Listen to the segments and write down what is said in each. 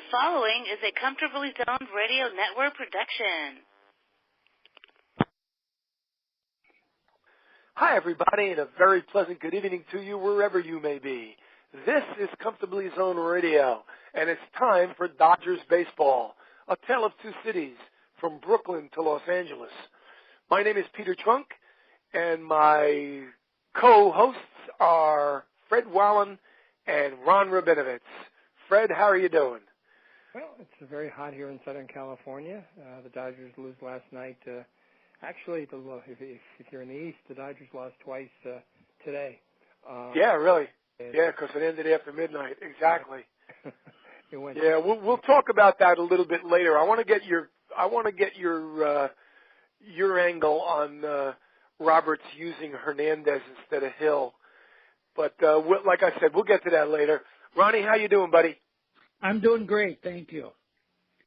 The following is a Comfortably Zoned Radio Network production. Hi, everybody, and a very pleasant good evening to you wherever you may be. This is Comfortably Zoned Radio, and it's time for Dodgers baseball, a tale of two cities, from Brooklyn to Los Angeles. My name is Peter Trunk, and my co-hosts are Fred Wallin and Ron Rabinovitz. Fred, how are you doing? Well, it's very hot here in Southern California. The Dodgers lose last night. Actually, if you're in the East, the Dodgers lost twice today. Yeah, really. Yeah, because it ended after midnight. Exactly. Yeah, we'll talk about that a little bit later. I want to get your angle on Roberts using Hernandez instead of Hill. But like I said, we'll get to that later. Ronnie, how you doing, buddy? I'm doing great, thank you.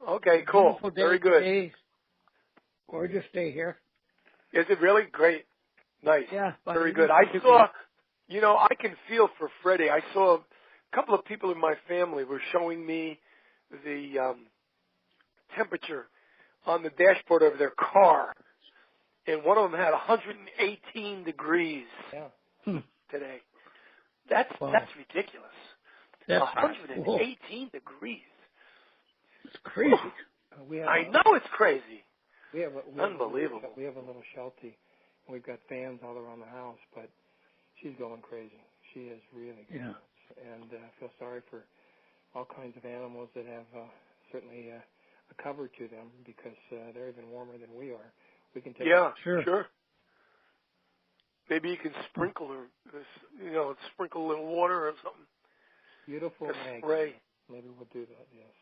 Okay, cool. Very good. Today. Gorgeous day here. Is it really? Great. Nice. Yeah. Very good. I saw, I can feel for Freddie. I saw a couple of people in my family were showing me the temperature on the dashboard of their car, and one of them had 118 degrees today. That's ridiculous. That's 118 degrees. It's crazy. I know it's crazy. Unbelievable. We have a little sheltie. We've got fans all around the house, but she's going crazy. She is really good. Yeah. And I feel sorry for all kinds of animals that have certainly a cover to them because they're even warmer than we are. We can take sure. Maybe you can sprinkle sprinkle a little water or something. Beautiful spray. Maybe we'll do that, yes.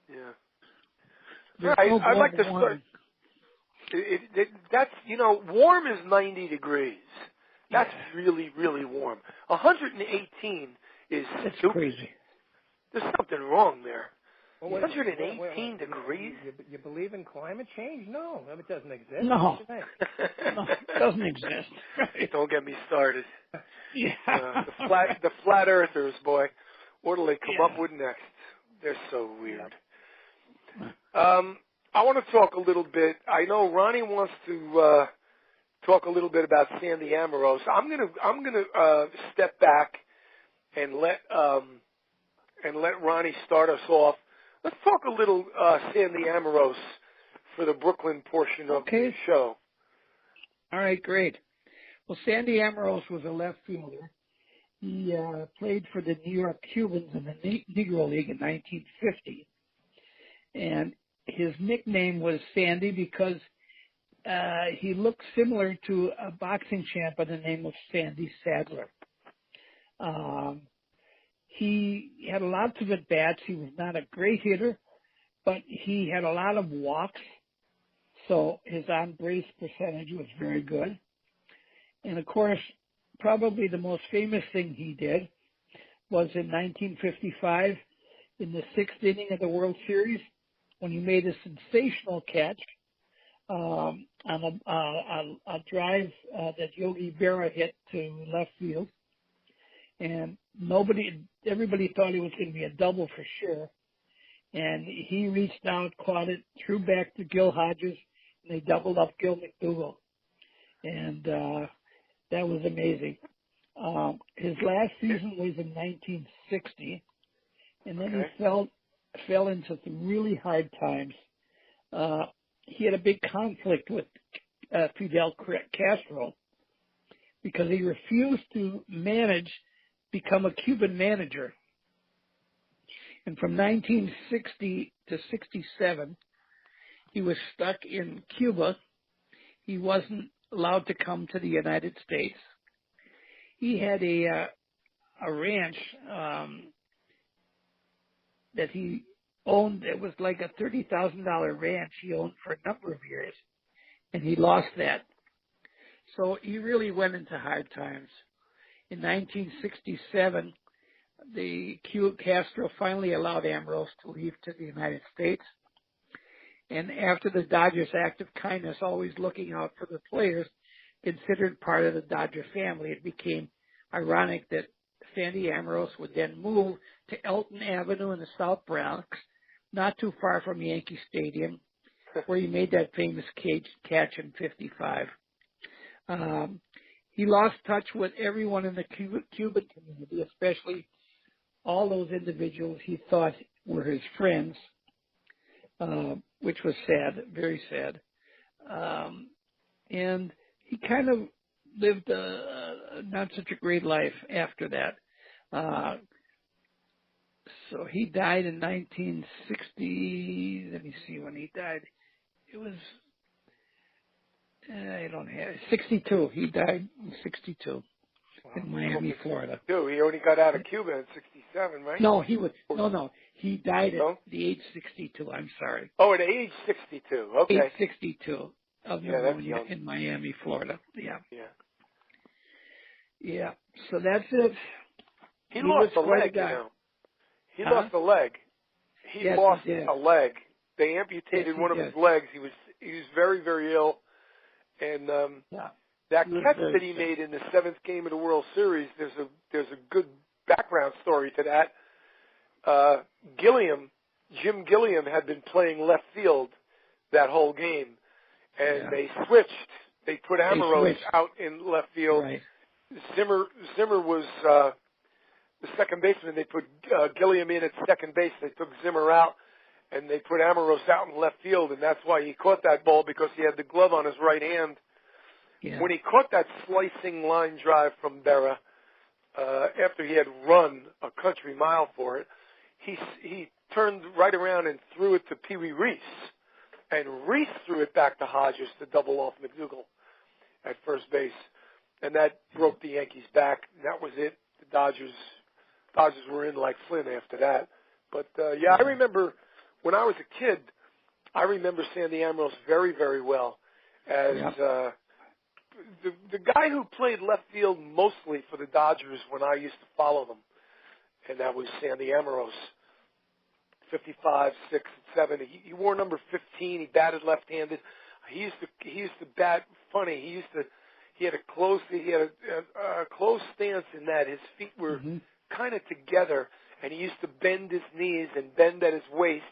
Yeah. All right, I'd like to start. That's, warm is 90 degrees. That's really, really warm. 118 is stupid. Crazy. There's something wrong there. Well, 118 degrees? You believe in climate change? No, it doesn't exist. No, it doesn't exist. Don't get me started. Yeah. The flat earthers, boy. What do they come up with next? They're so weird. I want to talk a little bit. I know Ronnie wants to talk a little bit about Sandy Amorose. I'm gonna step back and let Ronnie start us off. Let's talk a little Sandy Amorose for the Brooklyn portion of the show. All right, great. Well, Sandy Amorose was a left fielder. He played for the New York Cubans in the Negro League in 1950. And his nickname was Sandy because he looked similar to a boxing champ by the name of Sandy Sadler. He had lots of at-bats. He was not a great hitter, but he had a lot of walks, so his on-base percentage was very good. And, of course, probably the most famous thing he did was in 1955 in the sixth inning of the World Series when he made a sensational catch on a drive that Yogi Berra hit to left field. And everybody thought it was going to be a double for sure. And he reached out, caught it, threw back to Gil Hodges, and they doubled up Gil McDougall. And that was amazing. His last season was in 1960, and then he fell into some really hard times. He had a big conflict with Fidel Castro because he refused to become a Cuban manager. And from 1960 to 67, he was stuck in Cuba. He wasn't allowed to come to the United States. He had a ranch that he owned. It was like a $30,000 ranch he owned for a number of years, and he lost that. So he really went into hard times. In 1967, Castro finally allowed Amorose to leave to the United States. And after the Dodgers' act of kindness, always looking out for the players, considered part of the Dodger family, it became ironic that Sandy Ambrose would then move to Elton Avenue in the South Bronx, not too far from Yankee Stadium, where he made that famous catch in '55. He lost touch with everyone in the Cuban community, especially all those individuals he thought were his friends, which was sad, very sad. And he kind of lived not such a great life after that. So he died in 1960. Let me see when he died. It was, I don't have, 62. He died in 62 in Miami, Florida. He only got out of Cuba in 67, right? No, he died at the age 62. I'm sorry. Oh, at age 62. Okay. Age 62 of pneumonia in Miami, Florida. Yeah. Yeah. So that's it. He lost a leg, you know. He lost a leg. He lost a leg. They amputated one of his legs. He was very, very ill. And that catch that he made in the 7th game of the World Series, there's a good background story to that. Jim Gilliam had been playing left field that whole game, and they switched. They put Ambrose out in left field. Right. Zimmer was the second baseman. They put Gilliam in at second base. They took Zimmer out, and they put Ambrose out in left field, and that's why he caught that ball, because he had the glove on his right hand. Yeah. When he caught that slicing line drive from Berra, after he had run a country mile for it, he turned right around and threw it to Pee Wee Reese, and Reese threw it back to Hodges to double off McDougal at first base, and that broke the Yankees' back. And that was it. The Dodgers were in like Flynn after that. But I remember when I was a kid, I remember Sandy Ambrose very, very well as the guy who played left field mostly for the Dodgers when I used to follow them, and that was Sandy Ambrose. 55, 6, 7. He wore number 15. He batted left-handed. He used to bat funny. He had a close stance in that his feet were kind of together, and he used to bend his knees and bend at his waist,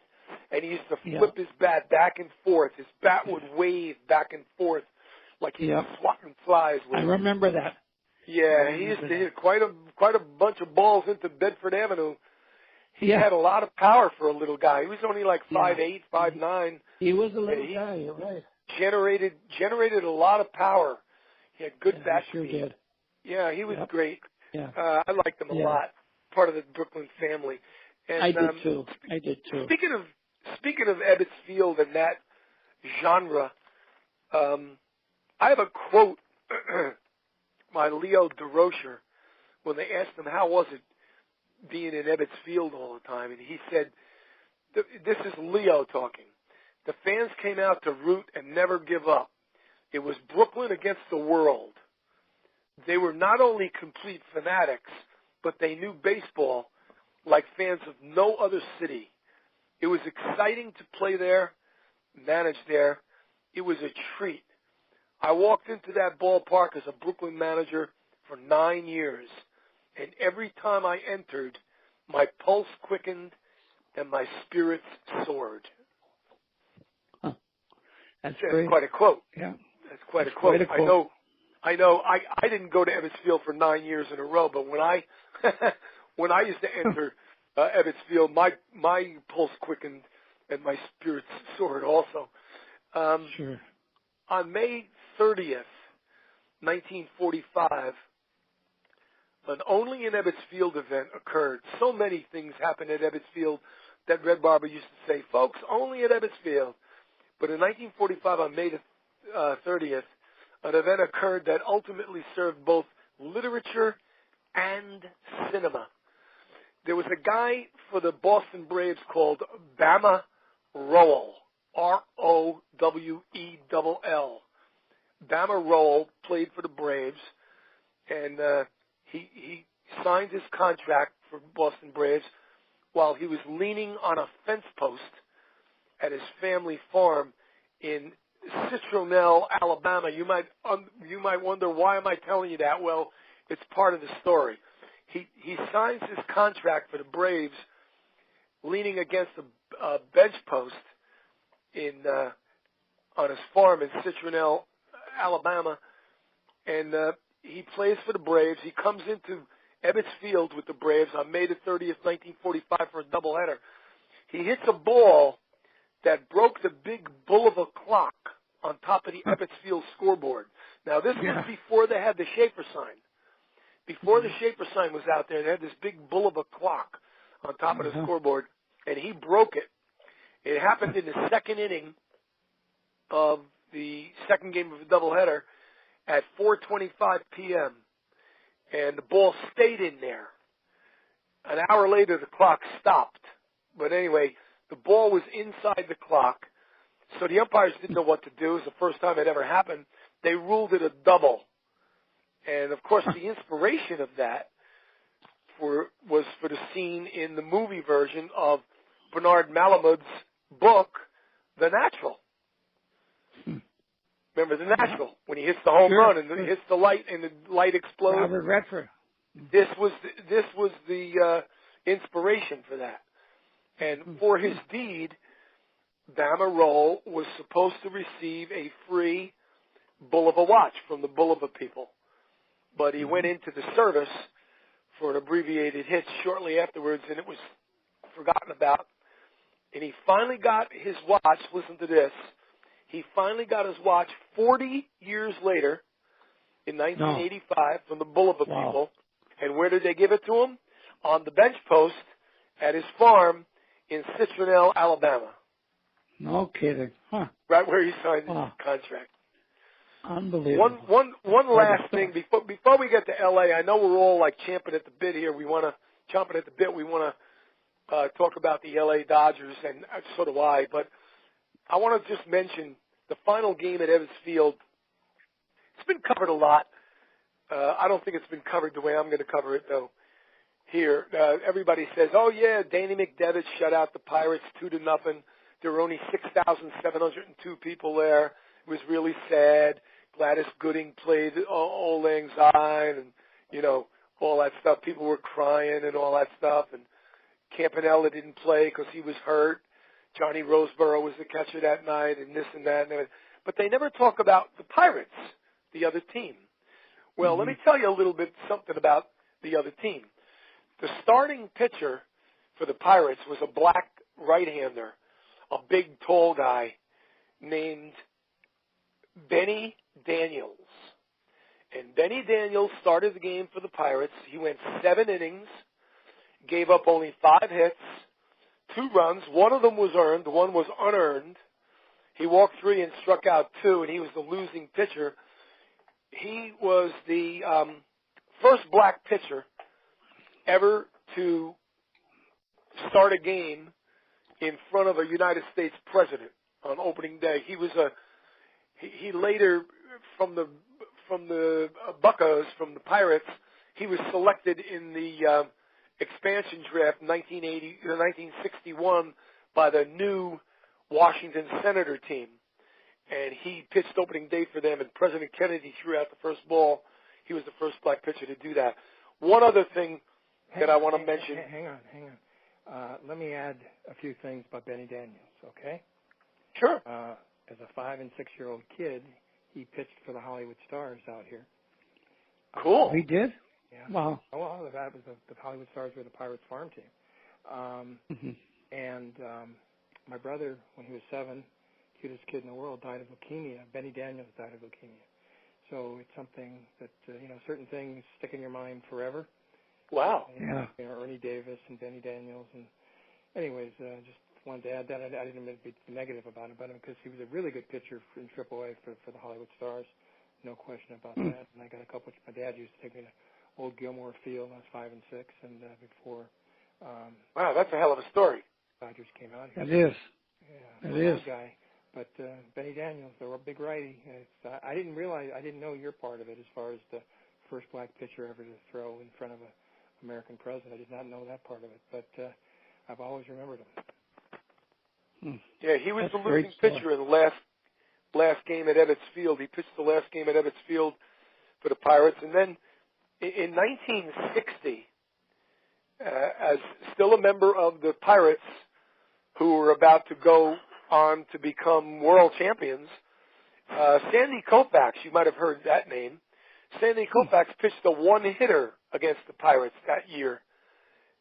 and he used to flip his bat back and forth. His bat would wave back and forth like he was swatting flies with. I remember that. Yeah, he used to hit quite a bunch of balls into Bedford Avenue. He had a lot of power for a little guy. He was only like 5'8", 5'9". He was a little guy, you're right. Generated a lot of power. He had good bat speed. He sure did. Yeah, he was great. Yeah. I liked him a lot. Part of the Brooklyn family. And, I did too. Speaking of Ebbets Field and that genre, I have a quote by Leo DeRocher when they asked him how was it being in Ebbets Field all the time, and he said, this is Leo talking, the fans came out to root and never give up. It was Brooklyn against the world. They were not only complete fanatics, but they knew baseball like fans of no other city. It was exciting to play there, manage there. It was a treat. I walked into that ballpark as a Brooklyn manager for 9 years, and every time I entered, my pulse quickened and my spirits soared. Huh. That's quite a quote. Yeah. That's quite a quote. I know. I didn't go to Ebbets Field for 9 years in a row, but when I used to enter Ebbets Field, my pulse quickened and my spirits soared also. Sure. On May 30th, 1945, an Only in Ebbets Field event occurred. So many things happened at Ebbets Field that Red Barber used to say, folks, only at Ebbets Field. But in 1945, on May 30th, an event occurred that ultimately served both literature and cinema. There was a guy for the Boston Braves called Bama Rowell, Rowell. Bama Rowell played for the Braves, and he signed his contract for Boston Braves while he was leaning on a fence post at his family farm in Citronelle, Alabama. You might wonder, why am I telling you that? Well, it's part of the story. he signs his contract for the Braves, leaning against a bench post on his farm in Citronelle, Alabama, and he plays for the Braves. He comes into Ebbets Field with the Braves on May the 30th, 1945, for a doubleheader. He hits a ball that broke the big bull of a clock on top of the Ebbets Field scoreboard. Now, this was before they had the Schaefer sign. Before the Schaefer sign was out there, they had this big bull of a clock on top of the scoreboard, and he broke it. It happened in the second inning of the second game of the doubleheader at 4:25 p.m., and the ball stayed in there. An hour later, the clock stopped. But anyway, the ball was inside the clock, so the umpires didn't know what to do. It was the first time it ever happened. They ruled it a double. And, of course, the inspiration of that was for the scene in the movie version of Bernard Malamud's book, The Natural. Remember The Natural, when he hits the home run and hits the light and the light explodes? Robert Redford. This was the inspiration for that. And for his deed, Bama was supposed to receive a free Bulova watch from the Bulova people. But he went into the service for an abbreviated hitch shortly afterwards, and it was forgotten about. And he finally got his watch, listen to this, he finally got his watch 40 years later in 1985 from the Bulova people. And where did they give it to him? On the bench post at his farm in Citronelle, Alabama. No kidding. Huh. Right where he signed his contract. Unbelievable. One last thing before we get to L.A. I know we're all like chomping at the bit here. We want to talk about the L.A. Dodgers, and so do I. But I want to just mention the final game at Ebbets Field. It's been covered a lot. I don't think it's been covered the way I'm going to cover it, though. Here, everybody says, "Oh yeah, Danny McDevitt shut out the Pirates 2-0. There were only 6,702 people there. It was really sad. Gladys Gooding played Auld Lang Syne, and all that stuff. People were crying and all that stuff. And Campanella didn't play because he was hurt. Johnny Roseborough was the catcher that night, and this and that. But they never talk about the Pirates, the other team. Well, let me tell you a little bit something about the other team. The starting pitcher for the Pirates was a black right-hander, a big, tall guy named Benny Daniels. And Benny Daniels started the game for the Pirates. He went 7 innings, gave up only 5 hits, 2 runs. One of them was earned. One was unearned. He walked 3 and struck out 2, and he was the losing pitcher. He was the first black pitcher ever to start a game in front of a United States president on opening day. He later, from the Buccos, from the Pirates, he was selected in the expansion draft 1961 by the new Washington Senator team. And he pitched opening day for them, and President Kennedy threw out the first ball. He was the first black pitcher to do that. One other thing that I want to mention. Hang on. Let me add a few things about Benny Daniels, okay? Sure. As a 5- and 6-year-old kid, he pitched for the Hollywood Stars out here. Cool. He did? Yeah. Wow. Well, that was the Hollywood Stars were the Pirates farm team. And my brother, when he was 7, cutest kid in the world, died of leukemia. Benny Daniels died of leukemia. So it's something that, certain things stick in your mind forever. Wow. Yeah. Ernie Davis and Benny Daniels. And anyways, just wanted to add that. I didn't mean to be negative about him, but because he was a really good pitcher in AAA for the Hollywood Stars. No question about that. And I got a couple. My dad used to take me to Old Gilmore Field. I was 5 and 6, and before. Wow, that's a hell of a story. Dodgers came out here. It is. Yeah, it is. Guy. But Benny Daniels, the big righty. I didn't know your part of it as far as the first black pitcher ever to throw in front of an American president. I did not know that part of it, but I've always remembered him. Yeah, he was That's the losing pitcher in the last game at Ebbets Field. He pitched the last game at Ebbets Field for the Pirates, and then in 1960, as still a member of the Pirates, who were about to go on to become world champions. Sandy Koufax, you might have heard that name. Sandy Koufax pitched a one-hitter against the Pirates that year,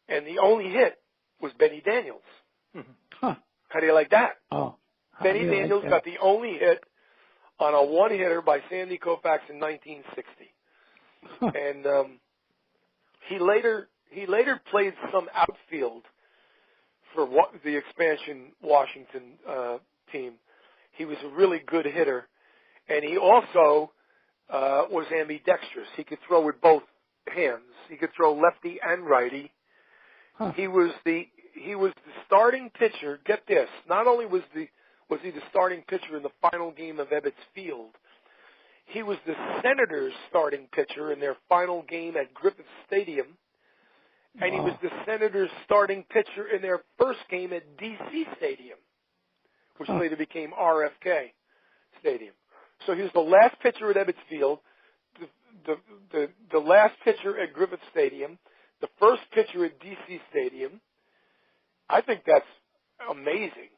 and the only hit was Benny Daniels. Huh. How do you like that? Oh, Benny Daniels got the only hit on a one-hitter by Sandy Koufax in 1960. And he later played some outfield for the expansion Washington team. He was a really good hitter, and he also was ambidextrous. He could throw with both hands. He could throw lefty and righty. Huh. He was the starting pitcher. Get this! Not only was he the starting pitcher in the final game of Ebbets Field, he was the Senators' starting pitcher in their final game at Griffith Stadium, and he was the Senators' starting pitcher in their first game at D.C. Stadium, which later became RFK Stadium. So he was the last pitcher at Ebbets Field, the last pitcher at Griffith Stadium, the first pitcher at D.C. Stadium. I think that's amazing.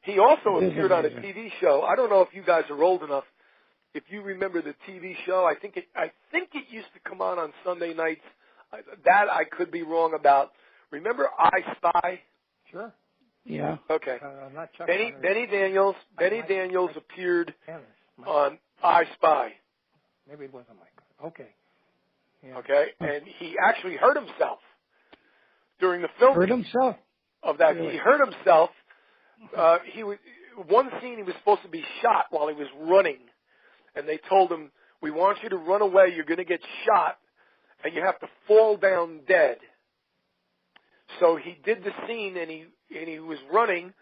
He also appeared on a TV show. I don't know if you guys are old enough. If you remember the TV show, I think it used to come on Sunday nights. That I could be wrong about. Remember I Spy? Sure. Yeah. Okay. Not Chuck Benny Daniels appeared on I Spy. Maybe it wasn't Mike. Okay. Yeah. Okay, and he actually hurt himself during the filming. Hurt himself? Of that. Really? He hurt himself. One scene he was supposed to be shot while he was running, and they told him, "We want you to run away. You're going to get shot, and you have to fall down dead." So he did the scene, and he was running,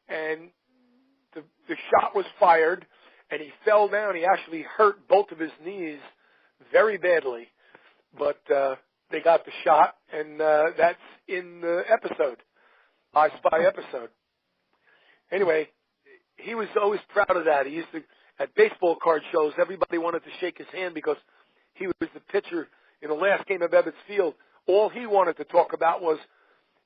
and the shot was fired, and he fell down. He actually hurt both of his knees very badly, but they got the shot, and that's in the episode, I Spy episode. Anyway, he was always proud of that. He used to, at baseball card shows, everybody wanted to shake his hand because he was the pitcher in the last game of Ebbets Field. All he wanted to talk about was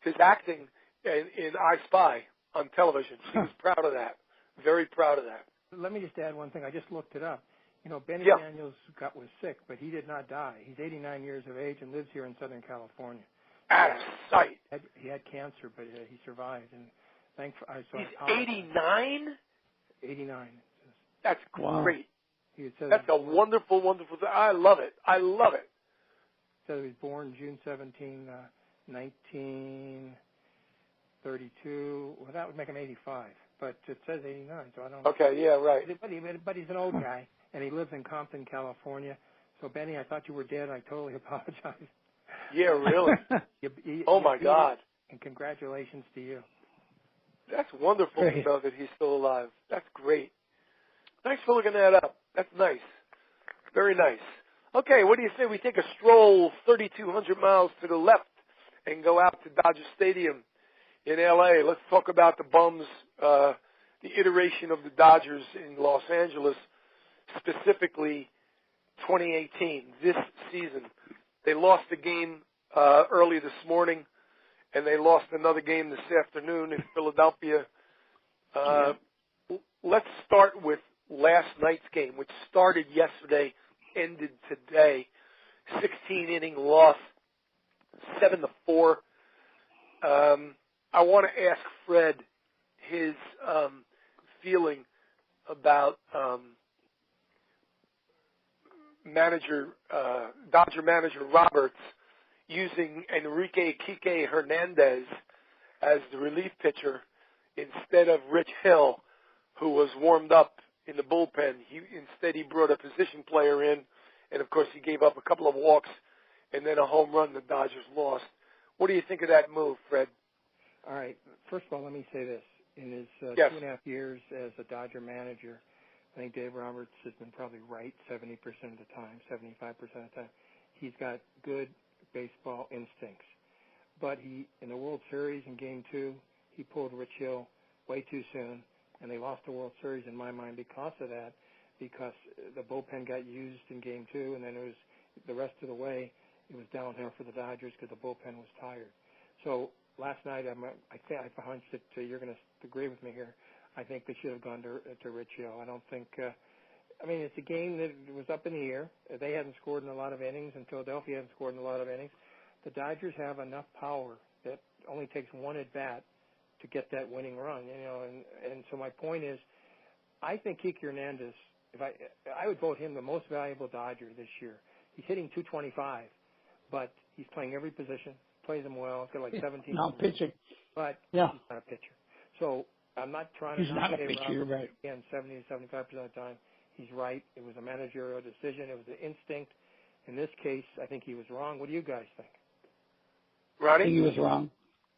his acting in I Spy on television. He was proud of that. Very proud of that. Let me just add one thing. I just looked it up. Benny Daniels was sick, but he did not die. He's 89 years of age and lives here in Southern California. Out of sight. He had cancer, but he survived. And he's 89? 89. That's great. That's a wonderful, wonderful thing. I love it. So he was born June 17, 1932. Well, that would make him 85, but it says 89, so I don't know. Okay, yeah, right. But he's an old guy, and he lives in Compton, California. So, Benny, I thought you were dead. I totally apologize. Yeah, really? Oh, my God. And congratulations to you. That's wonderful to know that he's still alive. That's great. Thanks for looking that up. That's nice. Very nice. Okay, what do you say we take a stroll 3,200 miles to the left and go out to Dodger Stadium in L.A.? Let's talk about the Bums, the iteration of the Dodgers in Los Angeles, specifically 2018, this season. They lost a game early this morning, and they lost another game this afternoon in Philadelphia. Let's start with last night's game, which started yesterday, ended today. 16-inning loss, 7-4. I want to ask Fred his feeling about Dodger manager Roberts using Enrique Quique Hernandez as the relief pitcher instead of Rich Hill, who was warmed up in the bullpen. Instead, he brought a position player in, and, of course, he gave up a couple of walks and then a home run the Dodgers lost. What do you think of that move, Fred? All right. First of all, let me say this. In his 2.5 years as a Dodger manager, I think Dave Roberts has been probably right 70% of the time, 75% of the time. He's got good baseball instincts. But in the World Series in Game 2, he pulled Rich Hill way too soon, and they lost the World Series in my mind because of that, because the bullpen got used in Game 2, and then it was the rest of the way, it was downhill for the Dodgers because the bullpen was tired. So last night, I think I hunched that you're going to agree with me here. I think they should have gone to Riccio. I don't think. It's a game that was up in the air. They hadn't scored in a lot of innings, and Philadelphia hadn't scored in a lot of innings. The Dodgers have enough power that only takes one at bat to get that winning run. And so my point is, I think Kike Hernandez. If I would vote him the most valuable Dodger this year. He's hitting .225, but he's playing every position. Plays them well. He's got like 17. Not pitching. But yeah. He's not a pitcher. So I'm not trying to. He's not a pitcher. You're right. Again, 70 to 75% of the time, he's right. It was a managerial decision. It was an instinct. In this case, I think he was wrong. What do you guys think? Ronnie? I think he was wrong.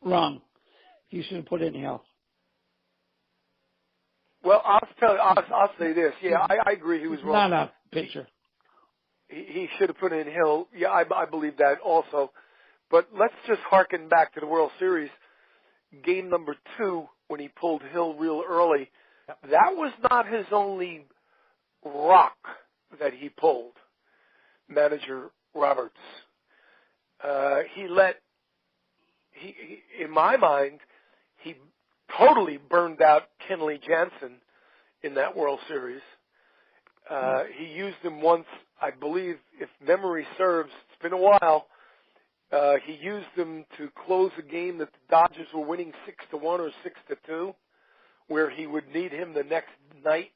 Wrong. You should have put in Hill. Well, I'll say this. Yeah, I agree. He was wrong. Not a pitcher. He should have put in Hill. Yeah, I believe that also. But let's just harken back to the World Series. Game number 2, when he pulled Hill real early, that was not his only rock that he pulled, manager Roberts. In my mind, he totally burned out Kenley Jansen in that World Series. He used him once, I believe, if memory serves, it's been a while. He used him to close a game that the Dodgers were winning 6-1 or 6-2, where he would need him the next night.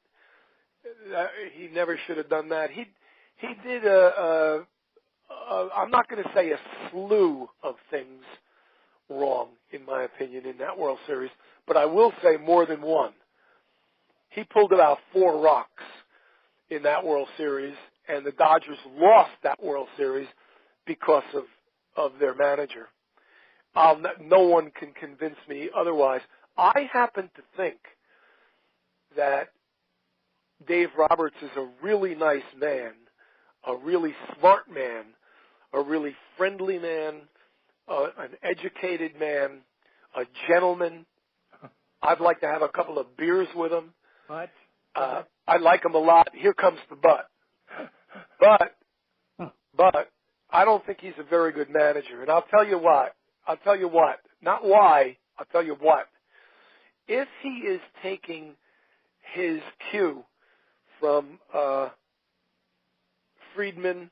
He never should have done that. He did I'm not going to say a slew of things wrong, in my opinion, in that World Series, but I will say more than one. He pulled about 4 rocks in that World Series, and the Dodgers lost that World Series because of their manager. No one can convince me otherwise. I happen to think that Dave Roberts is a really nice man, a really smart man, a really friendly man, an educated man, a gentleman. I'd like to have a couple of beers with him. But I like him a lot. Here comes the but. But I don't think he's a very good manager. And I'll tell you what. Not why. I'll tell you what. If he is taking his cue from Friedman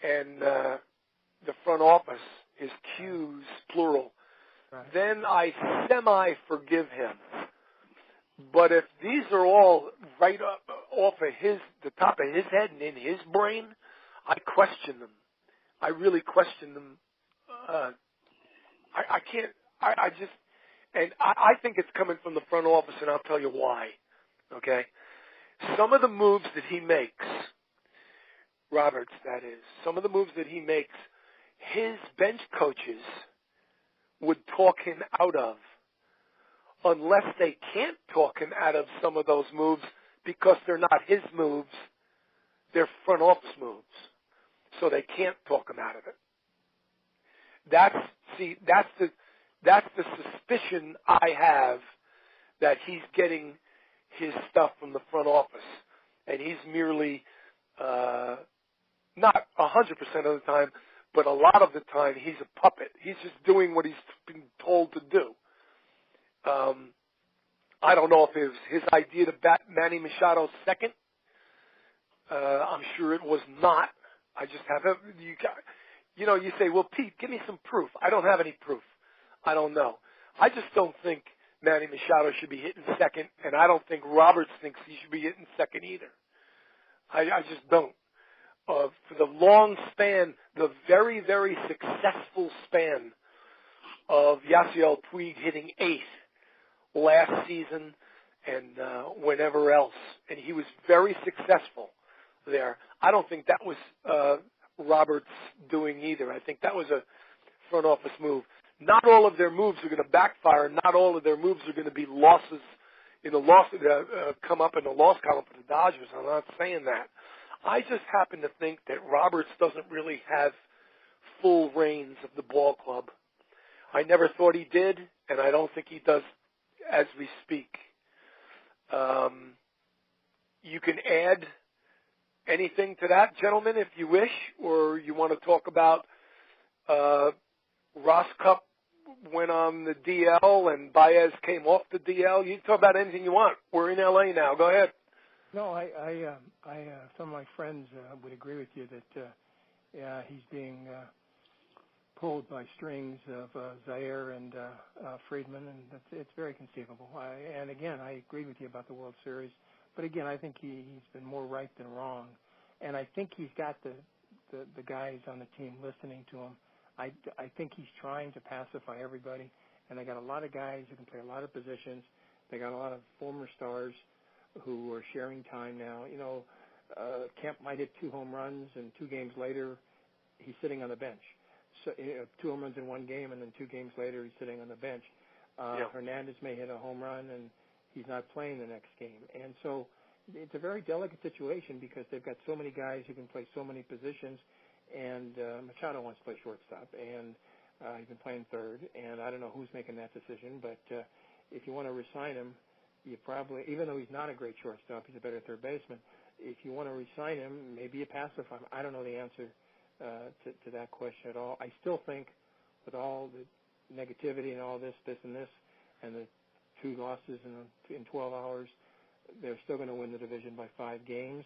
and the front office, his cues, plural, right, then I semi-forgive him. But if these are all right up off of the top of his head and in his brain, I question them. I really question them. I can't. I think it's coming from the front office, and I'll tell you why. Okay, some of the moves that he makes, Roberts, that is, some of the moves that he makes, his bench coaches would talk him out of, unless they can't talk him out of some of those moves because they're not his moves, they're front office moves. So they can't talk him out of it. That's the suspicion I have, that he's getting his stuff from the front office, and he's merely not 100% of the time, but a lot of the time he's a puppet. He's just doing what he's been told to do. I don't know if it was his idea to bat Manny Machado second. I'm sure it was not. I just have you say, well, Pete, give me some proof. I don't have any proof. I don't know. I just don't think Manny Machado should be hitting second, and I don't think Roberts thinks he should be hitting second either. I just don't. For the long span, the very, very successful span of Yasiel Puig hitting 8th last season and whenever else, and he was very successful there. I don't think that was Roberts doing either. I think that was a front office move. Not all of their moves are going to backfire. Not all of their moves are going to be losses in the come up in the loss column for the Dodgers. I'm not saying that. I just happen to think that Roberts doesn't really have full reins of the ball club. I never thought he did, and I don't think he does as we speak. You can add anything to that, gentlemen, if you wish, or you want to talk about Ross Cup went on the DL and Baez came off the DL. You can talk about anything you want. We're in L.A. now. Go ahead. No, some of my friends would agree with you that he's being pulled by strings of Zaire and Friedman, and it's very conceivable. And again, I agree with you about the World Series, but again, I think he's been more right than wrong, and I think he's got the guys on the team listening to him. I think he's trying to pacify everybody, and they got a lot of guys who can play a lot of positions. They got a lot of former stars who are sharing time now. You know, Kemp might hit 2 home runs, and 2 games later, he's sitting on the bench. So 2 home runs in 1 game, and then 2 games later, he's sitting on the bench. Hernandez may hit a home run, and he's not playing the next game. And so it's a very delicate situation because they've got so many guys who can play so many positions, and Machado wants to play shortstop, and he's been playing third, and I don't know who's making that decision, but if you want to re-sign him, you probably, even though he's not a great shortstop, he's a better third baseman, if you want to re-sign him, maybe you pacify him. I don't know the answer to that question at all. I still think with all the negativity and all this, and this, and the 2 losses in 12 hours, they're still going to win the division by 5 games,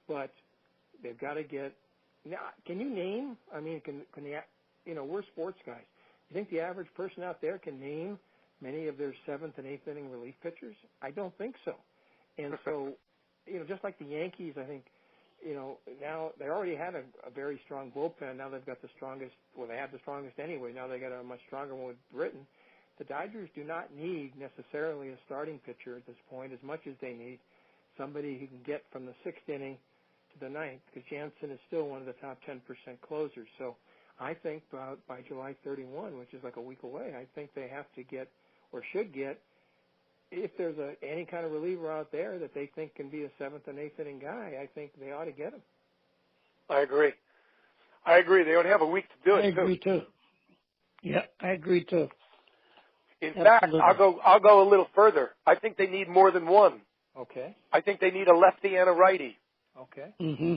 but they've got to get. Now, can you name? I mean, can the, you know, we're sports guys. You think the average person out there can name many of their 7th and 8th inning relief pitchers? I don't think so. And so, you know, just like the Yankees, I think, you know, now they already had a very strong bullpen. Now they've got the strongest. Well, they have the strongest anyway. Now they got a much stronger one with Britton. The Dodgers do not need necessarily a starting pitcher at this point as much as they need somebody who can get from the 6th inning to the 9th, because Jansen is still one of the top 10% closers. So I think by July 31, which is like a week away, I think they have to get, or should get, if there's any kind of reliever out there that they think can be a 7th and 8th inning guy, I think they ought to get him. I agree. They ought to have a week to do it. I agree too. Yeah, I agree too. In fact, I'll go a little further. I think they need more than one. Okay. I think they need a lefty and a righty. Okay. Mm-hmm.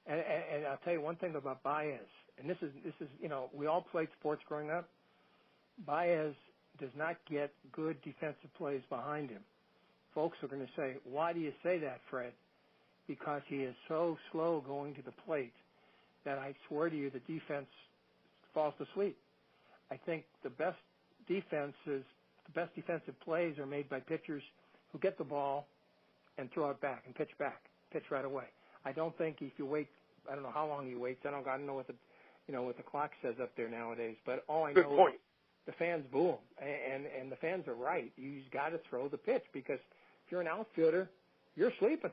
And I'll tell you one thing about Baez, and this is you know, we all played sports growing up. Baez does not get good defensive plays behind him. Folks are going to say, why do you say that, Fred? Because he is so slow going to the plate that I swear to you the defense falls to sleep. I think the best defensive plays are made by pitchers who get the ball and throw it back, pitch right away. I don't think if you wait, I don't know how long he waits. I don't know what the clock says up there nowadays. But all I know is the fans boo him, and the fans are right. You just got to throw the pitch because if you're an outfielder, you're sleeping.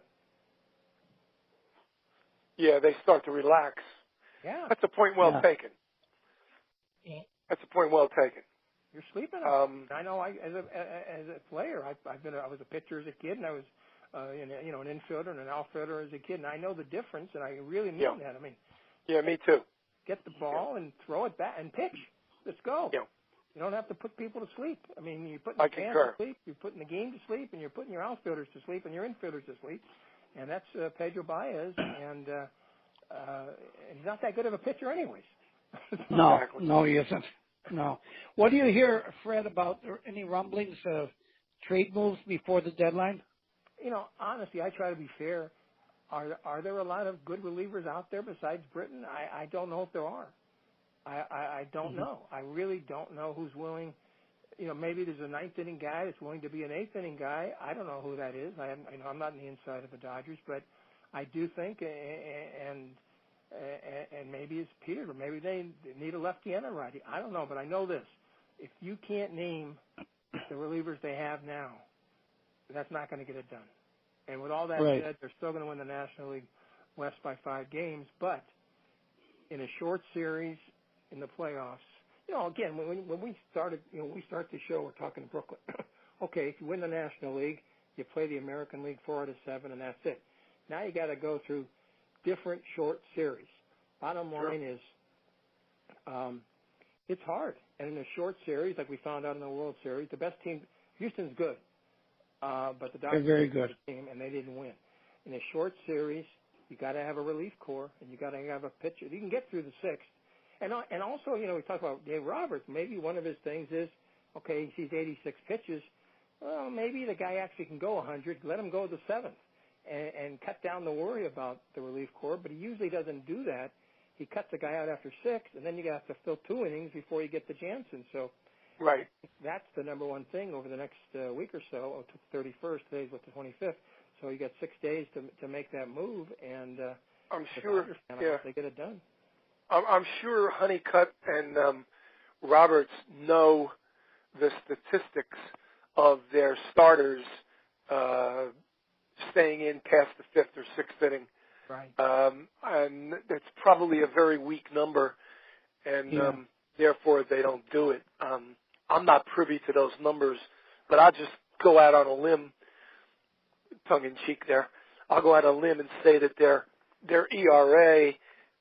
Yeah, they start to relax. Yeah, that's a point well taken. Yeah. That's a point well taken. You're sleeping. I know. As a player, I was a pitcher as a kid, and I was an infielder and an outfielder as a kid, and I know the difference, and I really mean that. I mean, yeah, me too. Get the ball and throw it back and pitch. Let's go. Yeah. You don't have to put people to sleep. I mean, you're putting the fans to sleep, you're putting the game to sleep, and you're putting your outfielders to sleep and your infielders to sleep, and that's Pedro Baez, and he's not that good of a pitcher anyways. No, he isn't. No. What do you hear, Fred, about any rumblings of trade moves before the deadline? You know, honestly, I try to be fair. Are there a lot of good relievers out there besides Britton? I don't know if there are. I don't know. I really don't know who's willing. You know, maybe there's a 9th inning guy that's willing to be an 8th inning guy. I don't know who that is. I'm not in the inside of the Dodgers, but I do think, and maybe it's Peter, or maybe they need a lefty and a righty. I don't know, but I know this. If you can't name the relievers they have now, that's not going to get it done. And with all that said, they're still going to win the National League West by 5 games, but in a short series in the playoffs, you know, again, when we started, you know, we start the show, we're talking Brooklyn. Okay, if you win the National League, you play the American League 4 out of 7, and that's it. Now you got to go through different short series. Bottom line is, it's hard. And in a short series, like we found out in the World Series, the best team, Houston's good, but the Dodgers are very good team, and they didn't win. In a short series, you got to have a relief corps, and you got to have a pitcher. You can get through the 6th, And also, we talk about Dave Roberts. Maybe one of his things is, okay, he sees 86 pitches. Well, maybe the guy actually can go 100. Let him go the seventh and cut down the worry about the relief corps. But he usually doesn't do that. He cuts the guy out after 6, and then you have to fill 2 innings before you get to Jansen. So right, that's the number one thing over the next week or so. To the 31st, today's what, the 25th. So you got 6 days to make that move, and I'm sure they get it done. I'm sure Honeycutt and Roberts know the statistics of their starters staying in past the 5th or 6th inning. Right. And it's probably a very weak number, and therefore they don't do it. I'm not privy to those numbers, but I'll just go out on a limb, tongue-in-cheek there. I'll go out on a limb and say that their ERA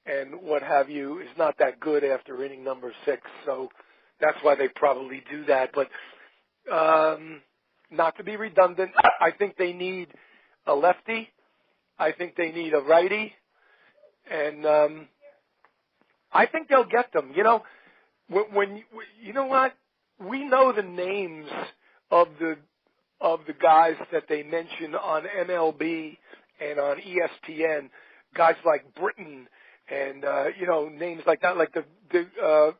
and what have you is not that good after inning number 6, so that's why they probably do that. But not to be redundant, I think they need a lefty. I think they need a righty, and I think they'll get them. When you know what, we know the names of the guys that they mention on MLB and on ESPN, guys like Britton and names like that. Like the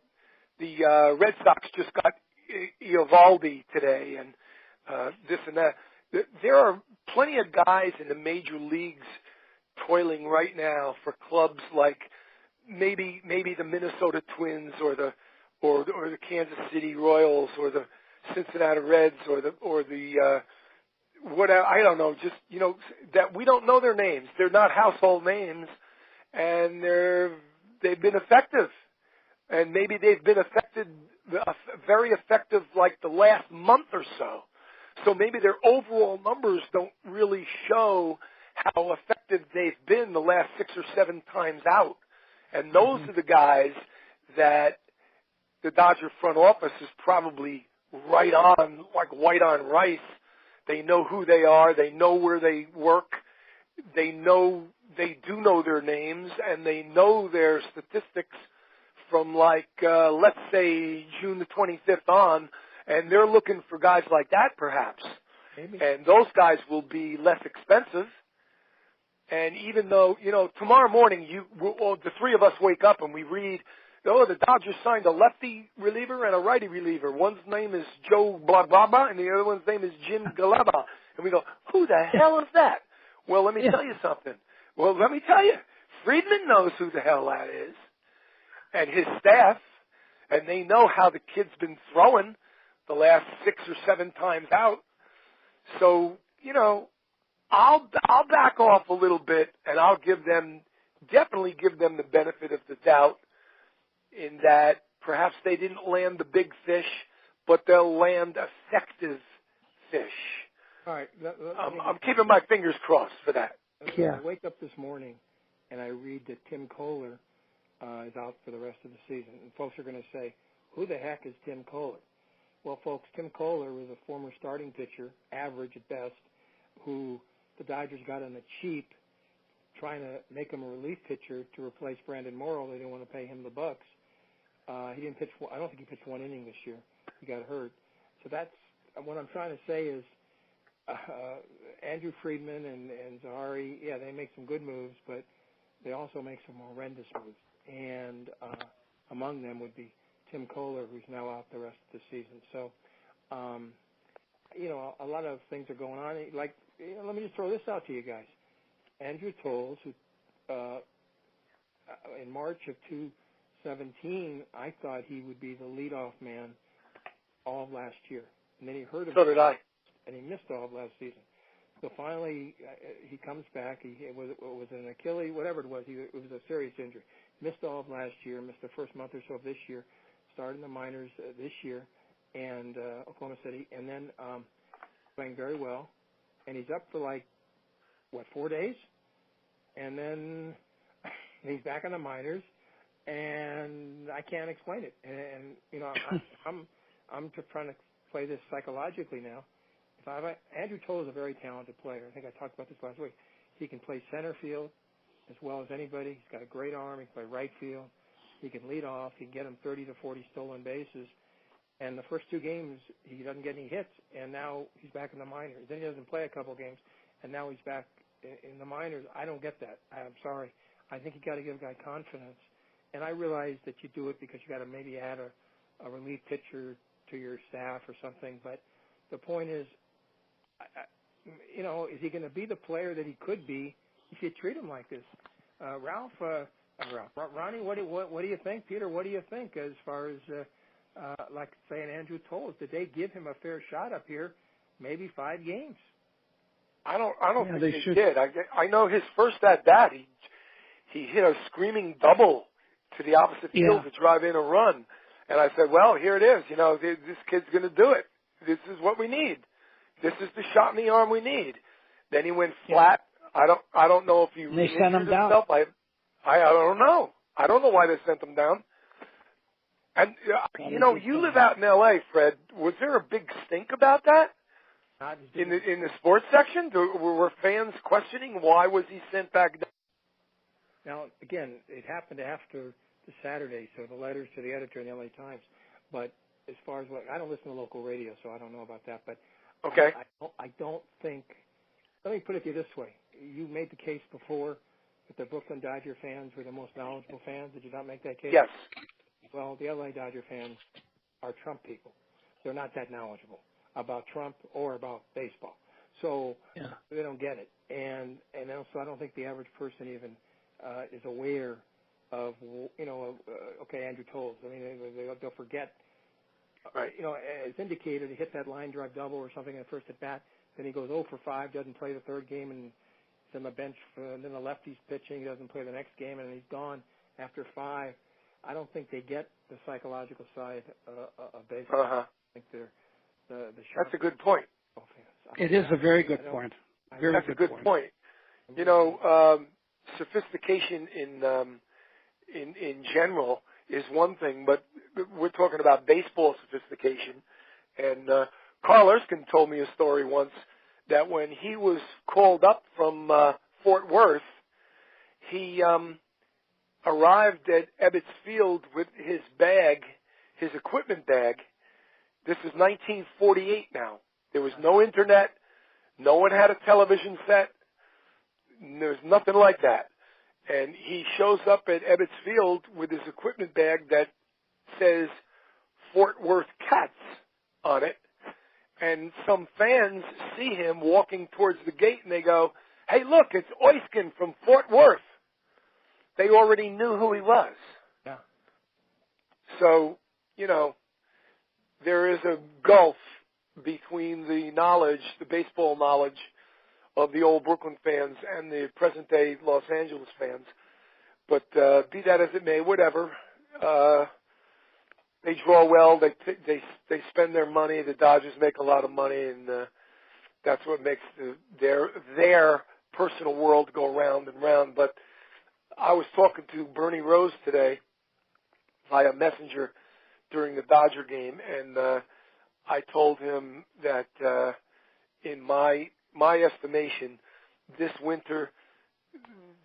Red Sox just got Eovaldi today, and this and that. There are plenty of guys in the major leagues toiling right now for clubs like maybe the Minnesota Twins or the Kansas City Royals or the Cincinnati Reds or the whatever, I don't know, just that we don't know their names. They're not household names, and they've been effective, and maybe they've been very effective like the last month or so. So maybe their overall numbers don't really show how effective they've been the last 6 or 7 times out. And those are the guys that the Dodger front office is probably right on, like white on rice. They know who they are. They know where they work. They do know their names, and they know their statistics from let's say June the 25th on. And they're looking for guys like that, perhaps. Maybe. And those guys will be less expensive. And even though, tomorrow morning, the 3 of us wake up and we read, the Dodgers signed a lefty reliever and a righty reliever. One's name is Joe Blagbaba, and the other one's name is Jim Galaba. And we go, who the hell is that? Well, let me tell you something. Well, let me tell you, Friedman knows who the hell that is, and his staff, and they know how the kid's been throwing the last 6 or 7 times out. So, I'll back off a little bit, and I'll definitely give them the benefit of the doubt in that perhaps they didn't land the big fish, but they'll land effective fish. All right. I'm keeping my fingers crossed for that. I wake up this morning, and I read that Tim Kohler is out for the rest of the season. And folks are going to say, who the heck is Tim Kohler? Well, folks, Tim Kohler was a former starting pitcher, average at best, who the Dodgers got on the cheap, trying to make him a relief pitcher to replace Brandon Morrow. They didn't want to pay him the bucks. He didn't pitch. I don't think he pitched 1 inning this year. He got hurt. So that's what I'm trying to say is Andrew Friedman and Zahari, they make some good moves, but they also make some horrendous moves. And among them would be Tim Kohler, who's now out the rest of the season. So, a lot of things are going on. Let me just throw this out to you guys. Andrew Tolles, who in March of 2017, I thought he would be the leadoff man all of last year. And then he hurt him. So did I. And he missed all of last season. So finally, he comes back. It was an Achilles, whatever it was. It was a serious injury. Missed all of last year, missed the first month or so of this year. Started in the minors this year, and Oklahoma City, and then playing very well. And he's up for 4 days, and then he's back in the minors, and I can't explain it. And I'm just trying to play this psychologically now. Andrew Toll is a very talented player. I think I talked about this last week. He can play center field as well as anybody. He's got a great arm. He can play right field. He can lead off. He can get him 30 to 40 stolen bases. And the first 2 games, he doesn't get any hits, and now he's back in the minors. Then he doesn't play a couple games, and now he's back in the minors. I don't get that. I'm sorry. I think you got to give a guy confidence. And I realize that you do it because you got to maybe add a relief pitcher to your staff or something. But the point is, is he going to be the player that he could be if you treat him like this? Ronnie, what do you think? Peter, what do you think as far as like saying Andrew Toles? Did they give him a fair shot up here? Maybe 5 games. I don't think they did. I know his first at bat, he hit a screaming double to the opposite field to drive in a run, and I said, well, here it is. This kid's going to do it. This is what we need. This is the shot in the arm we need. Then he went flat. I don't know if he they sent him down. I don't know. I don't know why they sent him down. And you live out in L.A., Fred. Was there a big stink about that in the sports section? Were fans questioning why was he sent back down? Now, again, it happened after the Saturday, so the letters to the editor in the L.A. Times. But as far as I don't listen to local radio, so I don't know about that. But okay, I don't think. Let me put it to you this way: you made the case before that the Brooklyn Dodger fans were the most knowledgeable fans. Did you not make that case? Yes. Well, the L.A. Dodger fans are Trump people. They're not that knowledgeable about Trump or about baseball, so they don't get it. And also, I don't think the average person even is aware of Andrew Toles. I mean, they'll forget. Right. As indicated, he hit that line drive double or something in the first at bat. Then he goes 0 for 5, doesn't play the third game, and he's on the bench. And then the lefty's pitching, he doesn't play the next game, and he's gone after 5. I don't think they get the psychological side of baseball. I think they're the That's a good point. It is a very good point. That's a good point. Sophistication in general is one thing, but we're talking about baseball sophistication. And Carl Erskine told me a story once that when he was called up from Fort Worth, he arrived at Ebbets Field with his bag, his equipment bag. This is 1948 now. There was no internet. No one had a television set. There's nothing like that. And he shows up at Ebbets Field with his equipment bag that says Fort Worth Cats on it. And some fans see him walking towards the gate and they go, hey, look, it's Erskine from Fort Worth. They already knew who he was. Yeah. So, there is a gulf between the knowledge, the baseball knowledge of the old Brooklyn fans and the present-day Los Angeles fans. But be that as it may, whatever. They draw well. They spend their money. The Dodgers make a lot of money, and that's what makes their personal world go round and round. But I was talking to Bernie Rose today via Messenger during the Dodger game, and I told him that in my estimation, this winter,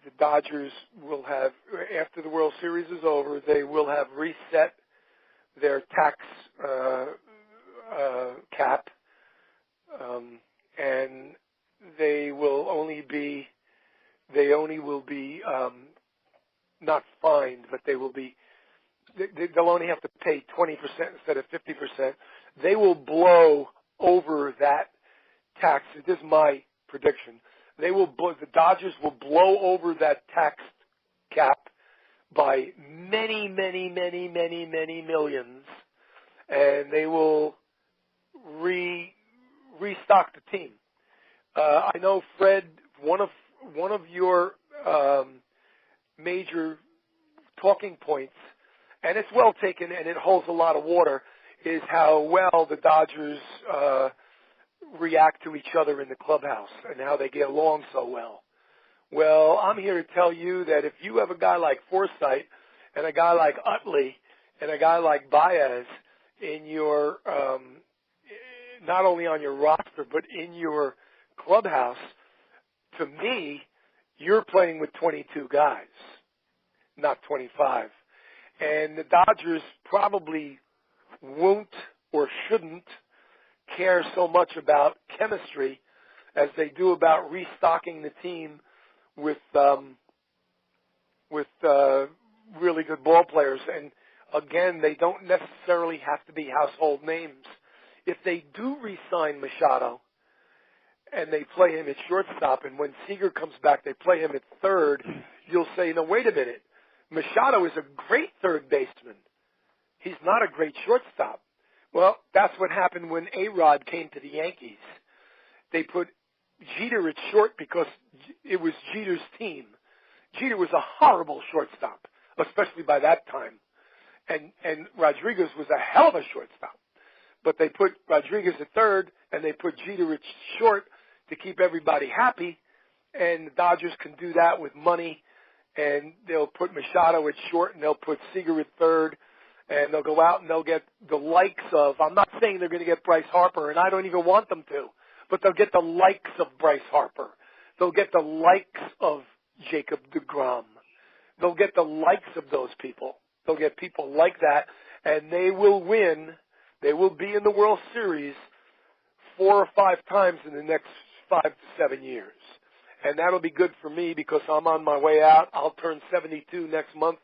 the Dodgers will have, after the World Series is over, they will have reset their tax cap, and they only will be not fined, but they'll only have to pay 20% instead of 50%. They will blow over that tax. This is my prediction. The Dodgers will blow over that tax cap by many, many, many, many, many millions, and they will restock the team. I know, Fred, one of your major talking points, and it's well taken and it holds a lot of water, is how well the Dodgers react to each other in the clubhouse and how they get along so well. Well, I'm here to tell you that if you have a guy like Forsythe and a guy like Utley and a guy like Baez in your, not only on your roster, but in your clubhouse, to me, you're playing with 22 guys, not 25. And the Dodgers probably won't or shouldn't care so much about chemistry as they do about restocking the team with really good ball players. And again, they don't necessarily have to be household names. If they do re-sign Machado and they play him at shortstop, and when Seager comes back, they play him at third, you'll say, no, wait a minute. Machado is a great third baseman. He's not a great shortstop. Well, that's what happened when A-Rod came to the Yankees. They put Jeter at short because it was Jeter's team. Jeter was a horrible shortstop, especially by that time. And Rodriguez was a hell of a shortstop. But they put Rodriguez at third, and they put Jeter at short to keep everybody happy. And the Dodgers can do that with money. And they'll put Machado at short, and they'll put Seager at third. And they'll go out and they'll get the likes of, I'm not saying they're going to get Bryce Harper, and I don't even want them to, but they'll get the likes of Bryce Harper. They'll get the likes of Jacob deGrom. They'll get the likes of those people. They'll get people like that, and they will win. They will be in the World Series 4 or 5 times in the next 5 to 7 years. And that'll be good for me because I'm on my way out. I'll turn 72 next month,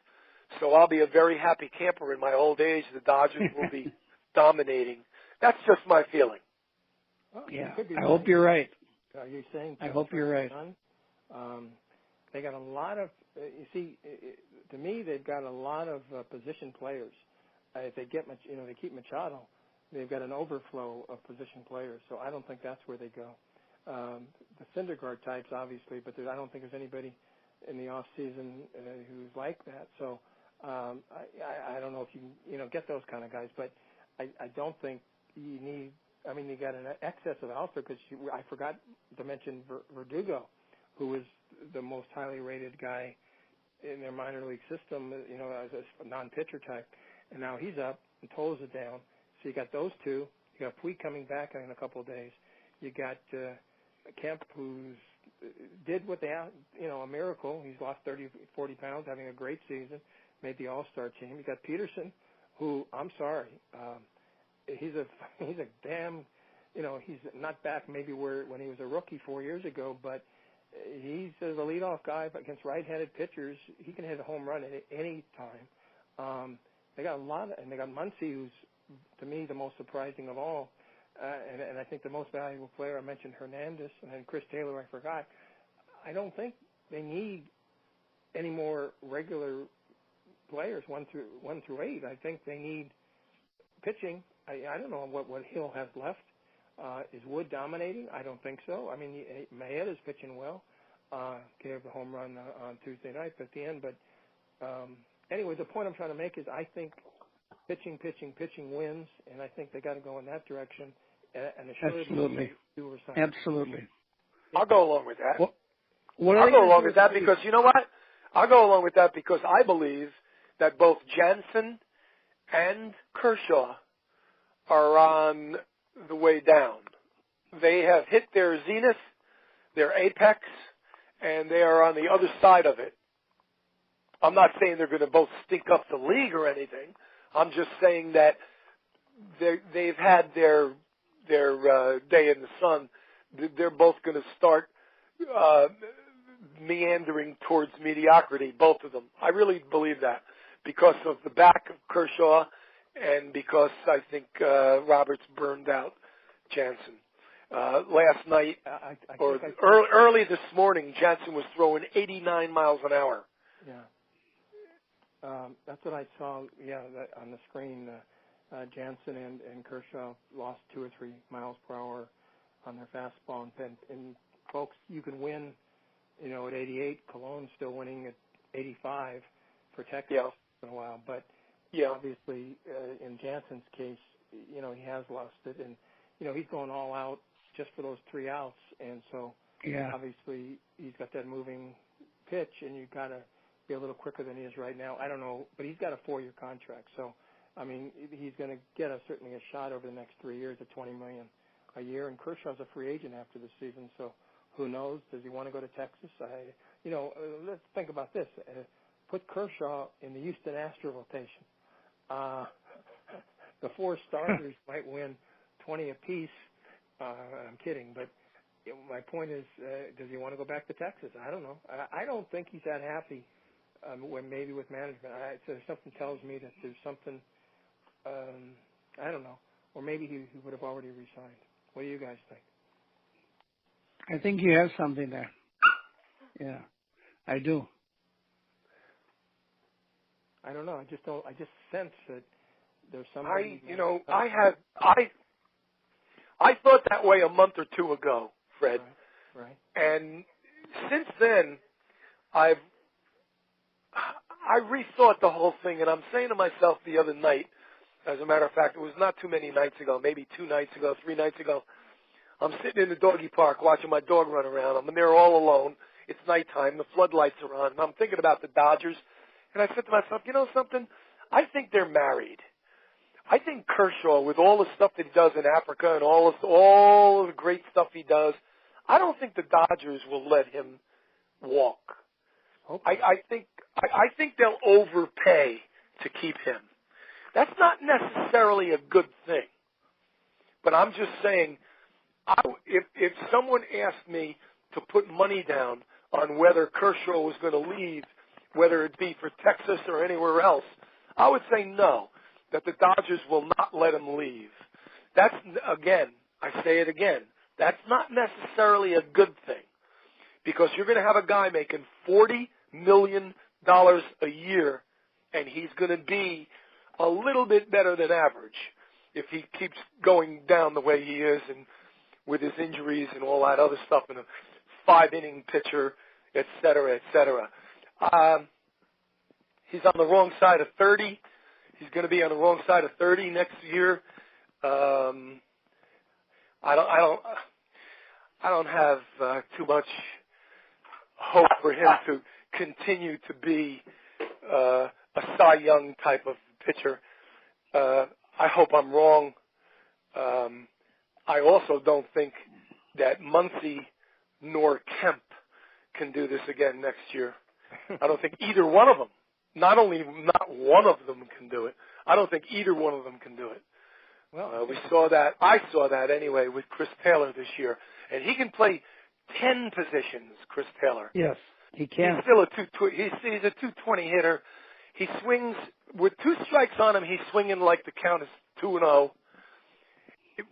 so I'll be a very happy camper in my old age. The Dodgers will be dominating. That's just my feeling. Well, yeah, I hope you're right. You're saying I hope you're right. They got a lot of, you see, to me, they've got a lot of position players. If they get, they keep Machado, they've got an overflow of position players. So I don't think that's where they go. The Syndergaard types, obviously, but I don't think there's anybody in the off season who's like that. So I don't know if you can, get those kind of guys, but I don't think you need. I mean, you got an excess of outfield because I forgot to mention Verdugo, who was the most highly rated guy in their minor league system, as a non-pitcher type. And now he's up and toes it down. So you got those two. You got Puig coming back in a couple of days. You got Kemp, who's did what they, a miracle. He's lost 30, 40 pounds, having a great season, made the All-Star team. You got Peterson, who, I'm sorry, he's a damn, he's not back maybe when he was a rookie 4 years ago, but he's the leadoff guy against right-handed pitchers. He can hit a home run at any time. They got a lot, and they got Muncy, who's to me the most surprising of all, and I think the most valuable player. I mentioned Hernandez, and then Chris Taylor. I forgot. I don't think they need any more regular players 1 through 8. I think they need pitching. I don't know what Hill has left. Is Wood dominating? I don't think so. I mean, Maeda's pitching well. Gave the home run on Tuesday night at the end. But anyway, the point I'm trying to make is I think pitching wins, and I think they got to go in that direction. And Absolutely. Absolutely. I'll go along with that. I'll go along with that because, you know what? I'll go along with that because I believe that both Jansen and Kershaw are on the way down. They have hit their zenith, their apex, and they are on the other side of it. I'm not saying they're going to both stink up the league or anything. I'm just saying that they've had their day in the sun. They're both going to start meandering towards mediocrity, both of them. I really believe that because of the back of Kershaw and because I think Roberts burned out Jansen. Last night, early this morning, Jansen was throwing 89 miles an hour. Yeah. That's what I saw, on the screen. Jansen and Kershaw lost 2 or 3 miles per hour on their fastball. And folks, you can win, at 88. Cologne's still winning at 85 for Texas in a while. But obviously, in Jansen's case, he has lost it. And, he's going all out just for those 3 outs. And so, obviously, he's got that moving pitch, and you've got to be a little quicker than he is right now. I don't know, but he's got a 4-year contract. So, I mean, he's going to get certainly a shot over the next 3 years at $20 million a year. And Kershaw's a free agent after the season, so who knows? Does he want to go to Texas? Let's think about this. put Kershaw in the Houston Astros rotation. The four starters might win 20 apiece. I'm kidding, but my point is, does he want to go back to Texas? I don't know. I don't think he's that happy. Maybe with management, so something tells me that there's something. I don't know, or maybe he would have already resigned. What do you guys think? I think you have something there. Yeah, I do. I don't know. I just don't. I just sense that there's something. I thought that way a month or two ago, Fred. Right. And since then, I rethought the whole thing, and I'm saying to myself the other night, as a matter of fact, it was not too many nights ago, maybe 2 nights ago, 3 nights ago, I'm sitting in the doggy park watching my dog run around. I'm there all alone. It's nighttime. The floodlights are on. And I'm thinking about the Dodgers. And I said to myself, you know something? I think they're married. I think Kershaw, with all the stuff that he does in Africa and all the great stuff he does, I don't think the Dodgers will let him walk. Okay. I think they'll overpay to keep him. That's not necessarily a good thing. But I'm just saying, if someone asked me to put money down on whether Kershaw was going to leave, whether it be for Texas or anywhere else, I would say no, that the Dodgers will not let him leave. That's, again, I say it again, that's not necessarily a good thing, because you're going to have a guy making $40 million a year, and he's going to be a little bit better than average if he keeps going down the way he is and with his injuries and all that other stuff, and a 5-inning pitcher, et cetera, et cetera. He's on the wrong side of 30. He's going to be on the wrong side of 30 next year. I don't have too much hope for him to continue to be a Cy Young type of pitcher. I hope I'm wrong. I also don't think that Muncy nor Kemp can do this again next year. I don't think either one of them. Not one of them can do it. I don't think either one of them can do it. Well, we saw that. I saw that anyway with Chris Taylor this year, and he can play 10 positions. Chris Taylor. Yes, he can. He's still he's a 220 hitter. He swings with 2 strikes on him. He's swinging like the count is 2-0.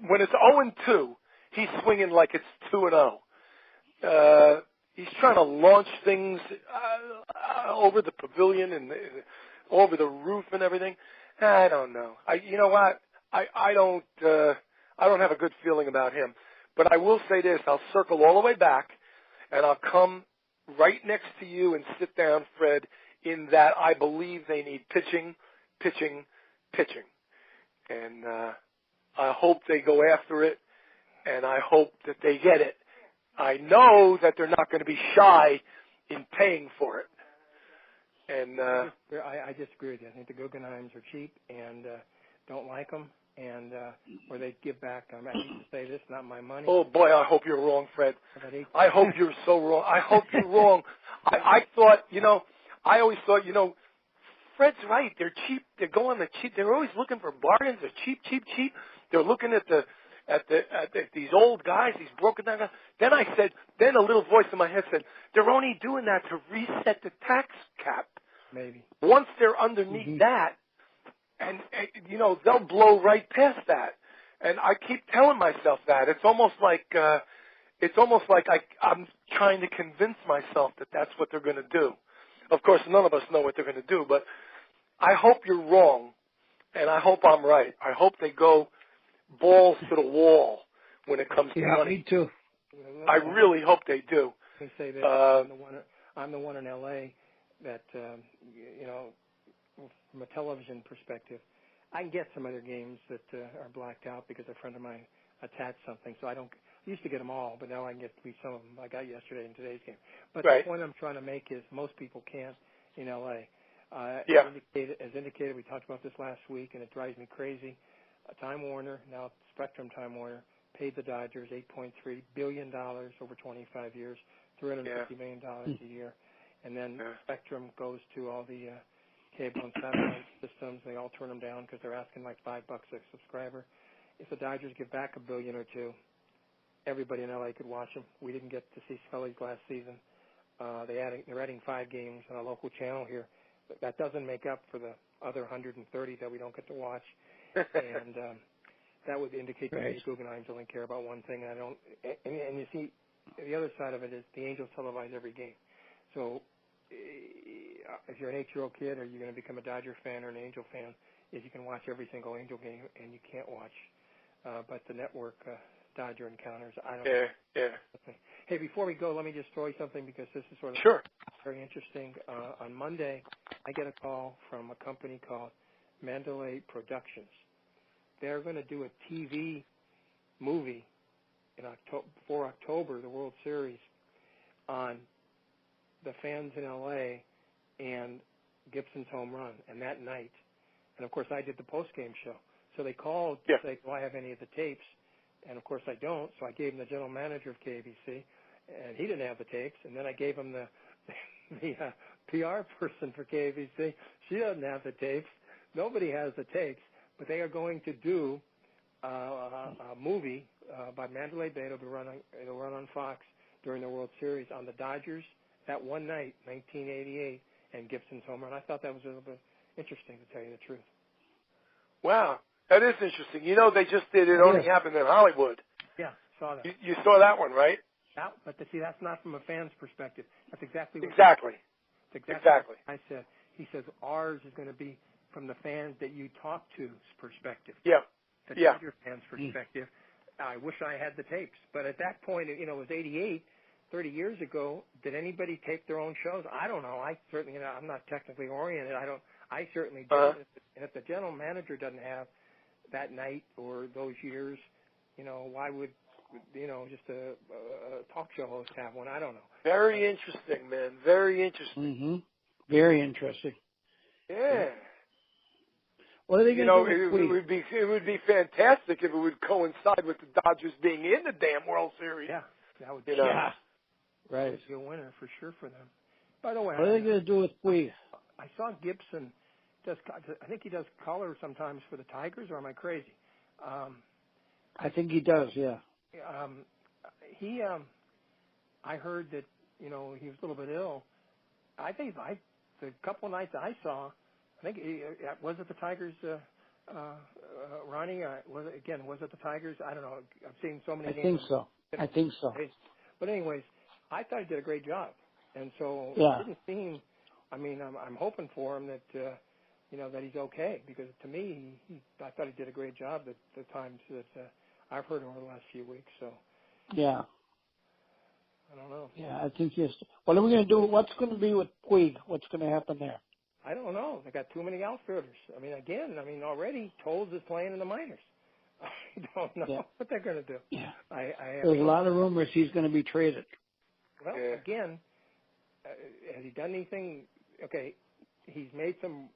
When it's 0-2, he's swinging like it's 2-0. He's trying to launch things over the pavilion and over the roof and everything. I don't know. You know what? I don't have a good feeling about him. But I will say this: I'll circle all the way back, and I'll come right next to you and sit down, Fred. In that I believe they need pitching, and I hope they go after it, and I hope that they get it. I know that they're not going to be shy in paying for it. And I disagree with you. I think the Guggenheims are cheap and don't like them, and or they give back. I hate to say this, not my money. Oh boy, I hope you're wrong, Fred. I hope you're so wrong. I hope you're wrong. I thought, I always thought, Fred's right. They're cheap. They're going the cheap. They're always looking for bargains. They're cheap. They're looking at these old guys, these broken down guys. Then a little voice in my head said, they're only doing that to reset the tax cap. Maybe. Once they're underneath that, and they'll blow right past that. And I keep telling myself that. It's almost like I'm trying to convince myself that that's what they're going to do. Of course, none of us know what they're going to do, but I hope you're wrong, and I hope I'm right. I hope they go balls to the wall when it comes to money. Me too. I really hope they do. Let me say this: I'm the one in L.A. that from a television perspective, I can get some other games that are blacked out because a friend of mine attached something. So I used to get them all, but now I can get some of them I got yesterday in today's game. But The point I'm trying to make is most people can't in L.A. As indicated, we talked about this last week, and it drives me crazy. Time Warner, now Spectrum Time Warner, paid the Dodgers $8.3 billion over 25 years, $350 million a year. and then Spectrum goes to all the cable and satellite systems. They all turn them down because they're asking like $5 a subscriber. If the Dodgers give back $1 billion or $2 billion, everybody in LA could watch them. We didn't get to see Scully's last season. They're adding 5 games on a local channel here. But that doesn't make up for the other 130 that we don't get to watch. And that would indicate to me Guggenheim's only care about one thing. And you see, the other side of it is the Angels televise every game. So if you're an 8-year-old kid, are you going to become a Dodger fan or an Angel fan? Is you can watch every single Angel game, and you can't watch. But the network Dodger encounters, I don't know. Yeah. Hey, before we go, let me just throw you something because this is sort of very interesting. On Monday, I get a call from a company called Mandalay Productions. They're going to do a TV movie in for October, the World Series, on the fans in L.A. and Gibson's home run, and that night. And, of course, I did the post-game show. So they called to say, do I have any of the tapes? And, of course, I don't. So I gave him the general manager of KBC, and he didn't have the tapes. And then I gave him the PR person for KBC. She doesn't have the tapes. Nobody has the tapes. But they are going to do a movie by Mandalay Bay. It'll run on Fox during the World Series on the Dodgers that one night, 1988, and Gibson's home run. I thought that was a little bit interesting, to tell you the truth. Wow, that is interesting. You know, they just did It Only Happened in Hollywood. Yeah, saw that. You saw that one, right? Yeah, but see, that's not from a fan's perspective. That's exactly what Exactly. What I said. He says ours is going to be from the fans that you talk to's perspective. Yeah. The Dodger fans' perspective. I wish I had the tapes, but at that point, it was 88. 30 years ago, did anybody tape their own shows? I don't know. I certainly, I'm not technically oriented. I certainly did. And if the general manager doesn't have that night or those years, why would, just a talk show host have one? I don't know. Very interesting, man. Very interesting. Mm-hmm. Very interesting. Yeah. What are they going to do? It would be fantastic if it would coincide with the Dodgers being in the damn World Series. Yeah, that would be right. That would be a winner for sure for them. By the way, what are they going to do with Puig? I saw Gibson I think he does color sometimes for the Tigers, or am I crazy? I think he does. Yeah. I heard that he was a little bit ill. I think the couple of nights I saw. I think was it the Tigers, Ronnie? Was it the Tigers? I don't know. I've seen so many games. I think so. But anyways, I thought he did a great job, and so it didn't seem. I mean, I'm hoping for him that that he's okay, because to me, I thought he did a great job at the times that I've heard him over the last few weeks. So yeah. I don't know. Yeah, I think yes. What are we going to do? What's going to be with Puig? What's going to happen there? I don't know. They got too many outfielders. Already Toles is playing in the minors. I don't know what they're going to do. Yeah. There's a lot of rumors he's going to be traded. Well, again, has he done anything? Okay, he's made some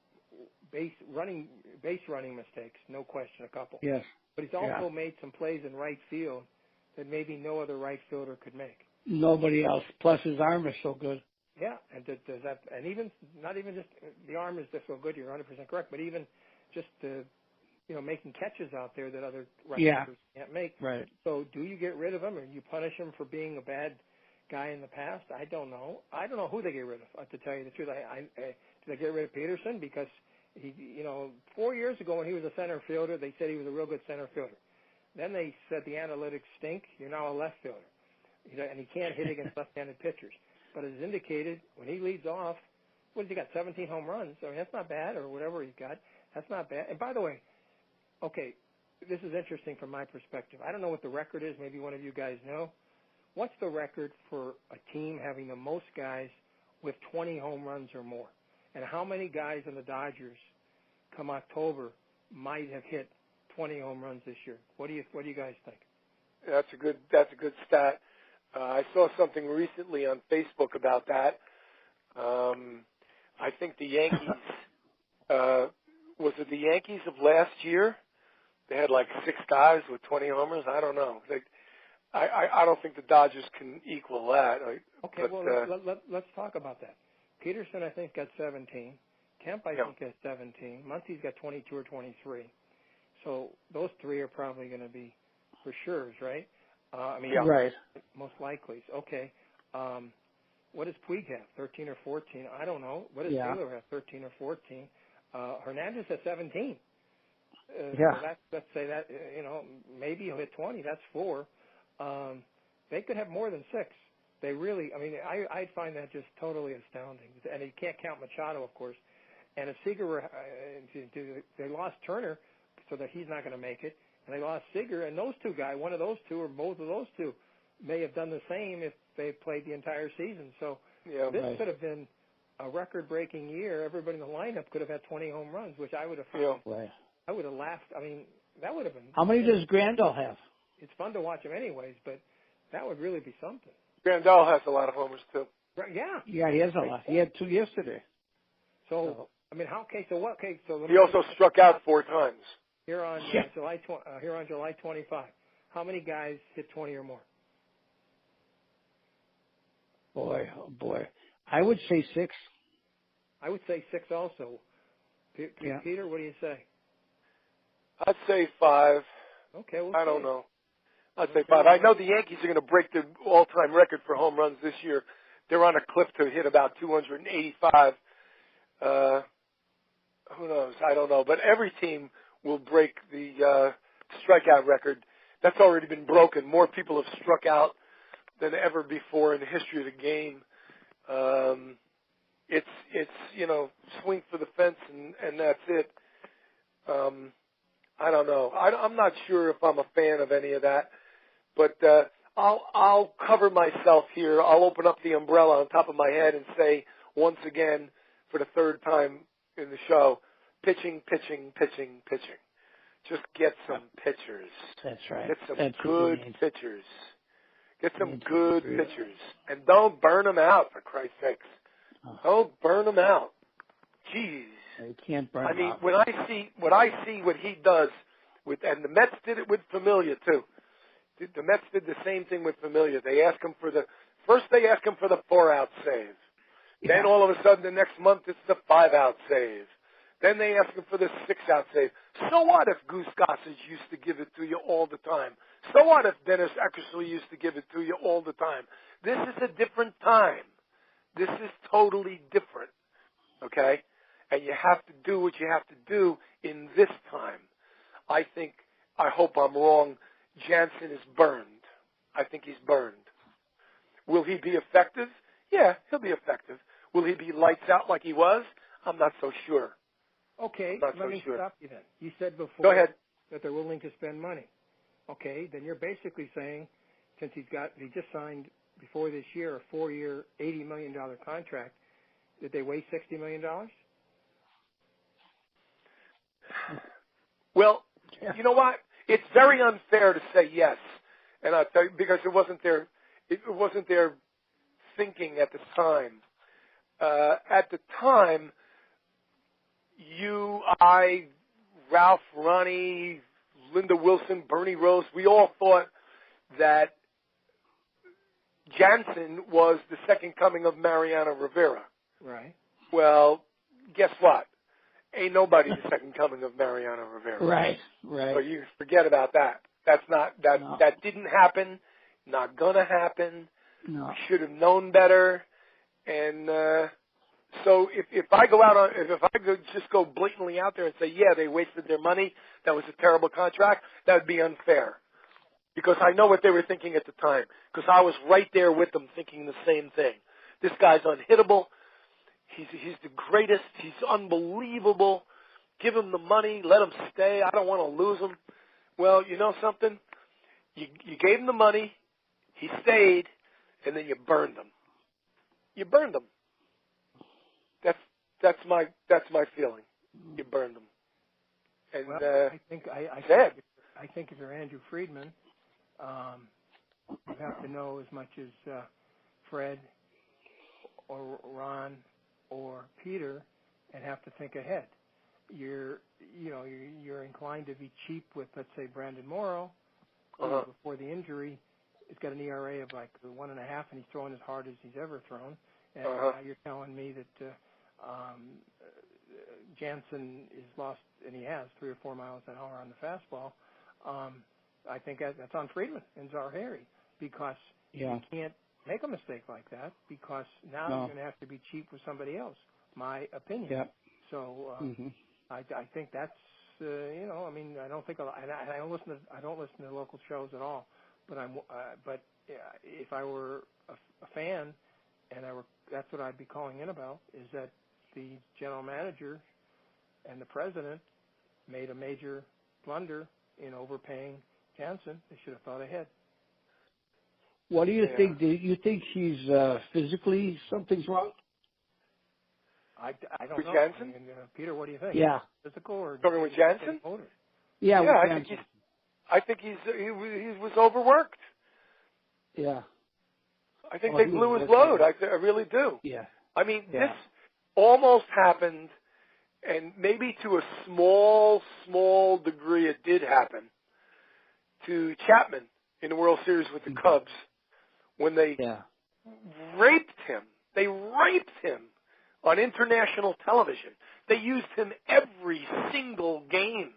base running mistakes, no question, a couple. Yes. But he's also made some plays in right field that maybe no other right fielder could make. Nobody else. Plus his arm is so good. Yeah, and does that, and even not even just the arm is just so good. You're 100% correct, but even just making catches out there that other right fielders can't make. Right. So do you get rid of him, or you punish him for being a bad guy in the past? I don't know. I don't know who they get rid of. To tell you the truth, did they get rid of Peterson because he 4 years ago when he was a center fielder, they said he was a real good center fielder. Then they said the analytics stink. You're now a left fielder, and he can't hit against left-handed pitchers. But as indicated, when he leads off, what has he got, 17 home runs? I mean, that's not bad, or whatever he's got. That's not bad. And by the way, okay, this is interesting from my perspective. I don't know what the record is. Maybe one of you guys know. What's the record for a team having the most guys with 20 home runs or more? And how many guys in the Dodgers come October might have hit 20 home runs this year? What do you guys think? That's a good stat. I saw something recently on Facebook about that. I think the Yankees, was it the Yankees of last year? They had like 6 guys with 20 homers. I don't know. I don't think the Dodgers can equal that. Okay, let's talk about that. Peterson, I think, got 17. Kemp, I think, has 17. Muncy's got 22 or 23. So those three are probably going to be for sures, right? Right. Most likely. Okay. What does Puig have? 13 or 14? I don't know. What does Taylor have? 13 or 14? Hernandez has 17. So let's say that, maybe he'll hit 20. That's 4. They could have more than 6. They really, I'd find that just totally astounding. And you can't count Machado, of course. And if Seager were, they lost Turner, so that he's not going to make it. And they lost Seager, and those two guys, one of those two or both of those two, may have done the same if they played the entire season. So this could have been a record-breaking year. Everybody in the lineup could have had 20 home runs, which I would have found. I would have laughed. That would have been. How many does Grandal have? It's fun to watch him anyways, but that would really be something. Grandal has a lot of homers, too. Yeah. Yeah, he has a lot. He had 2 yesterday. So he also struck out 4 times. Here on July 25, how many guys hit 20 or more? Boy. I would say 6. I would say 6 also. Peter, what do you say? I'd say 5. Okay. I don't know. I'd say 5. I know the Yankees are going to break the all-time record for home runs this year. They're on a cliff to hit about 285. Who knows? I don't know. But every team will break the strikeout record. That's already been broken. More people have struck out than ever before in the history of the game. It's swing for the fence and that's it. I don't know. I'm not sure if I'm a fan of any of that, but I'll cover myself here. I'll open up the umbrella on top of my head and say once again for the 3rd time in the show, pitching. Just get some pitchers. That's right. Get some good pitchers. Get some good pitchers. And don't burn them out, for Christ's sakes. Don't burn them out. Jeez. You can't burn them out. When I see what he does and the Mets did it with Familia too. The Mets did the same thing with Familia. They ask him for the 4-out save. Yeah. Then all of a sudden the next month it's the 5-out save. Then they ask him for the 6-out save. So what if Goose Gossage used to give it to you all the time? So what if Dennis Eckersley used to give it to you all the time? This is a different time. This is totally different. Okay? And you have to do what you have to do in this time. I hope I'm wrong. Jansen is burned. I think he's burned. Will he be effective? Yeah, he'll be effective. Will he be lights out like he was? I'm not so sure. Okay, let me stop you then. You said before Go ahead. That they're willing to spend money. Okay, then you're basically saying, since he just signed before this year a 4-year, $80 million contract, did they waste $60 million? Well, you know what? It's very unfair to say yes, and I'll tell you because it wasn't their thinking at the time. At the time, you, I, Ralph, Ronnie, Linda Wilson, Bernie Rose, we all thought that Jansen was the second coming of Mariano Rivera. Right. Well, guess what? Ain't nobody the second coming of Mariano Rivera. Right. So you forget about that. That didn't happen. Not gonna happen. No. We should have known better. And so if I just go blatantly out there and say, yeah, they wasted their money, that was a terrible contract, that would be unfair. Because I know what they were thinking at the time. Because I was right there with them thinking the same thing. This guy's unhittable. He's the greatest. He's unbelievable. Give him the money. Let him stay. I don't want to lose him. Well, you know something? You gave him the money. He stayed, and then you burned him. You burned him. That's my feeling. You burned him. And I think if you're Andrew Friedman, you have to know as much as Fred or Ron or Peter, and have to think ahead. You're inclined to be cheap with, let's say, Brandon Morrow. Before the injury, he's got an ERA of like 1.5, and he's throwing as hard as he's ever thrown. And now you're telling me that Jansen is lost, and he has 3 or 4 miles an hour on the fastball. I think that's on Friedman and Zahari, because you can't make a mistake like that, because now you're going to have to be cheap with somebody else. My opinion. Yep. So I think that's I mean, I don't think I don't listen to local shows at all. But if I were a fan, and that's what I'd be calling in about, is that the general manager and the president made a major blunder in overpaying Jansen. They should have thought ahead. What do you think? Do you think he's physically something's wrong? I don't with know. Jansen? I mean, Peter, what do you think? Yeah. Physical or talking with Jansen? Yeah, I think he was overworked. Yeah. I think they blew his load. I really do. Yeah. I mean, this almost happened, and maybe to a small degree it did happen, to Chapman in the World Series with the Cubs when they raped him. They raped him on international television. They used him every single game.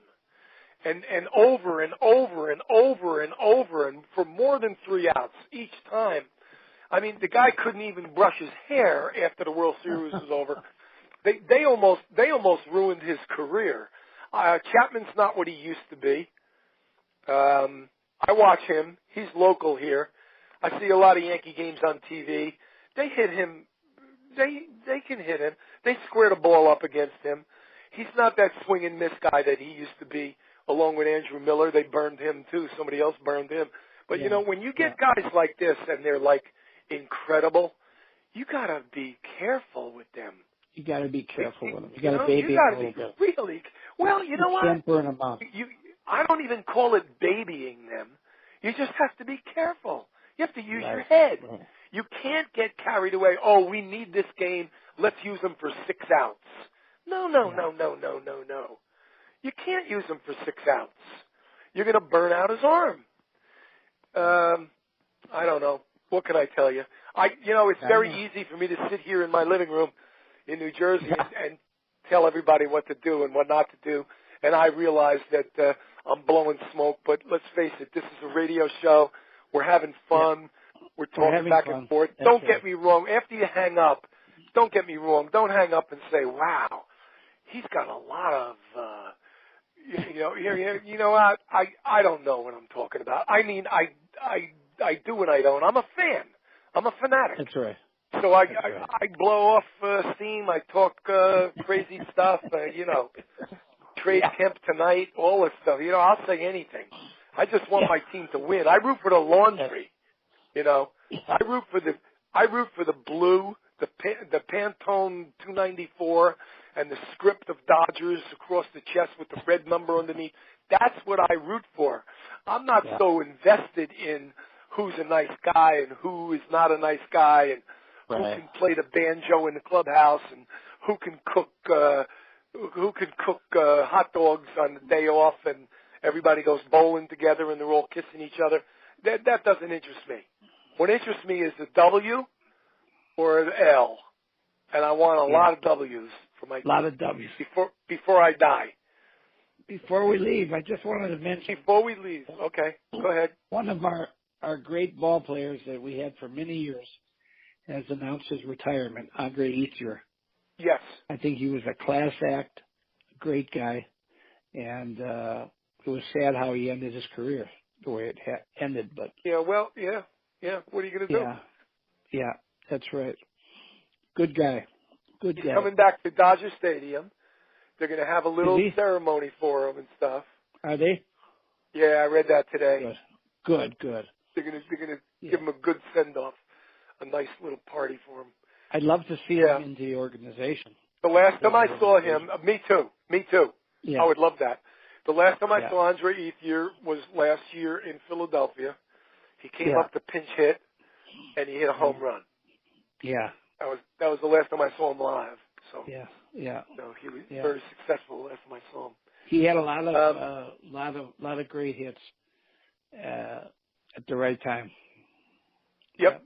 And over and over and over and over, and for more than 3 outs each time. I mean, the guy couldn't even brush his hair after the World Series was over. They almost ruined his career. Chapman's not what he used to be. I watch him. He's local here. I see a lot of Yankee games on TV. They hit him. They can hit him. They square the ball up against him. He's not that swing and miss guy that he used to be. Along with Andrew Miller, they burned him too. Somebody else burned him. But when you get guys like this and they're like incredible, you gotta be careful with them. You gotta be careful with them. You gotta baby them a little bit. Really, well, you know what? Can't burn them out. I don't even call it babying them. You just have to be careful. You have to use your head. Right. You can't get carried away. Oh, we need this game. Let's use them for 6 outs. No. You can't use him for 6 outs. You're going to burn out his arm. I don't know. What can I tell you? It's very easy for me to sit here in my living room in New Jersey and tell everybody what to do and what not to do. And I realize that I'm blowing smoke. But let's face it, this is a radio show. We're having fun. We're talking back and forth. Don't get me wrong. After you hang up, don't get me wrong. Don't hang up and say, wow, he's got a lot of... You know what? I don't know what I'm talking about. I mean, I do and I don't. I'm a fan. I'm a fanatic. That's right. So I blow off steam. I talk crazy stuff. Trade Kemp tonight. All this stuff. I'll say anything. I just want my team to win. I root for the laundry. I root for the blue, the Pantone 294. And the script of Dodgers across the chest with the red number underneath. That's what I root for. I'm not so invested in who's a nice guy and who is not a nice guy and who can play the banjo in the clubhouse and who can cook hot dogs on the day off and everybody goes bowling together and they're all kissing each other. That doesn't interest me. What interests me is the W or an L. And I want a lot of W's for my team. A lot of W's. Before I die. Before we leave, I just wanted to mention. Before we leave, okay, go ahead. One of our great ball players that we had for many years has announced his retirement, Andre Ethier. Yes. I think he was a class act, a great guy, and it was sad how he ended his career, the way it ended. But yeah. What are you going to do? Yeah, that's right. Good guy. Good guy. Coming back to Dodger Stadium. They're going to have a little ceremony for him and stuff. Are they? Yeah, I read that today. Good. They're going to give him a good send-off, a nice little party for him. I'd love to see him in the organization. The last time I saw him, me too. Yeah. I would love that. The last time I saw Andre Ethier was last year in Philadelphia. He came up to pinch hit, and he hit a home run. Yeah. That was the last time I saw him live. So no, he was very successful the last time I saw him. He had a lot of great hits at the right time. Yep.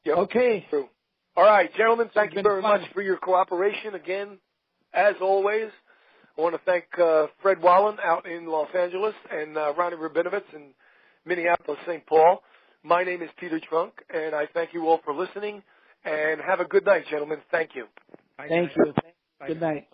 Okay. True. All right, gentlemen, thank you been very fun. much for your cooperation again, as always. I want to thank Fred Wallin out in Los Angeles and Ronnie Rabinovitz in Minneapolis, St. Paul. My name is Peter Trunk, and I thank you all for listening. And have a good night, gentlemen. Thank you. Thank you. Good night.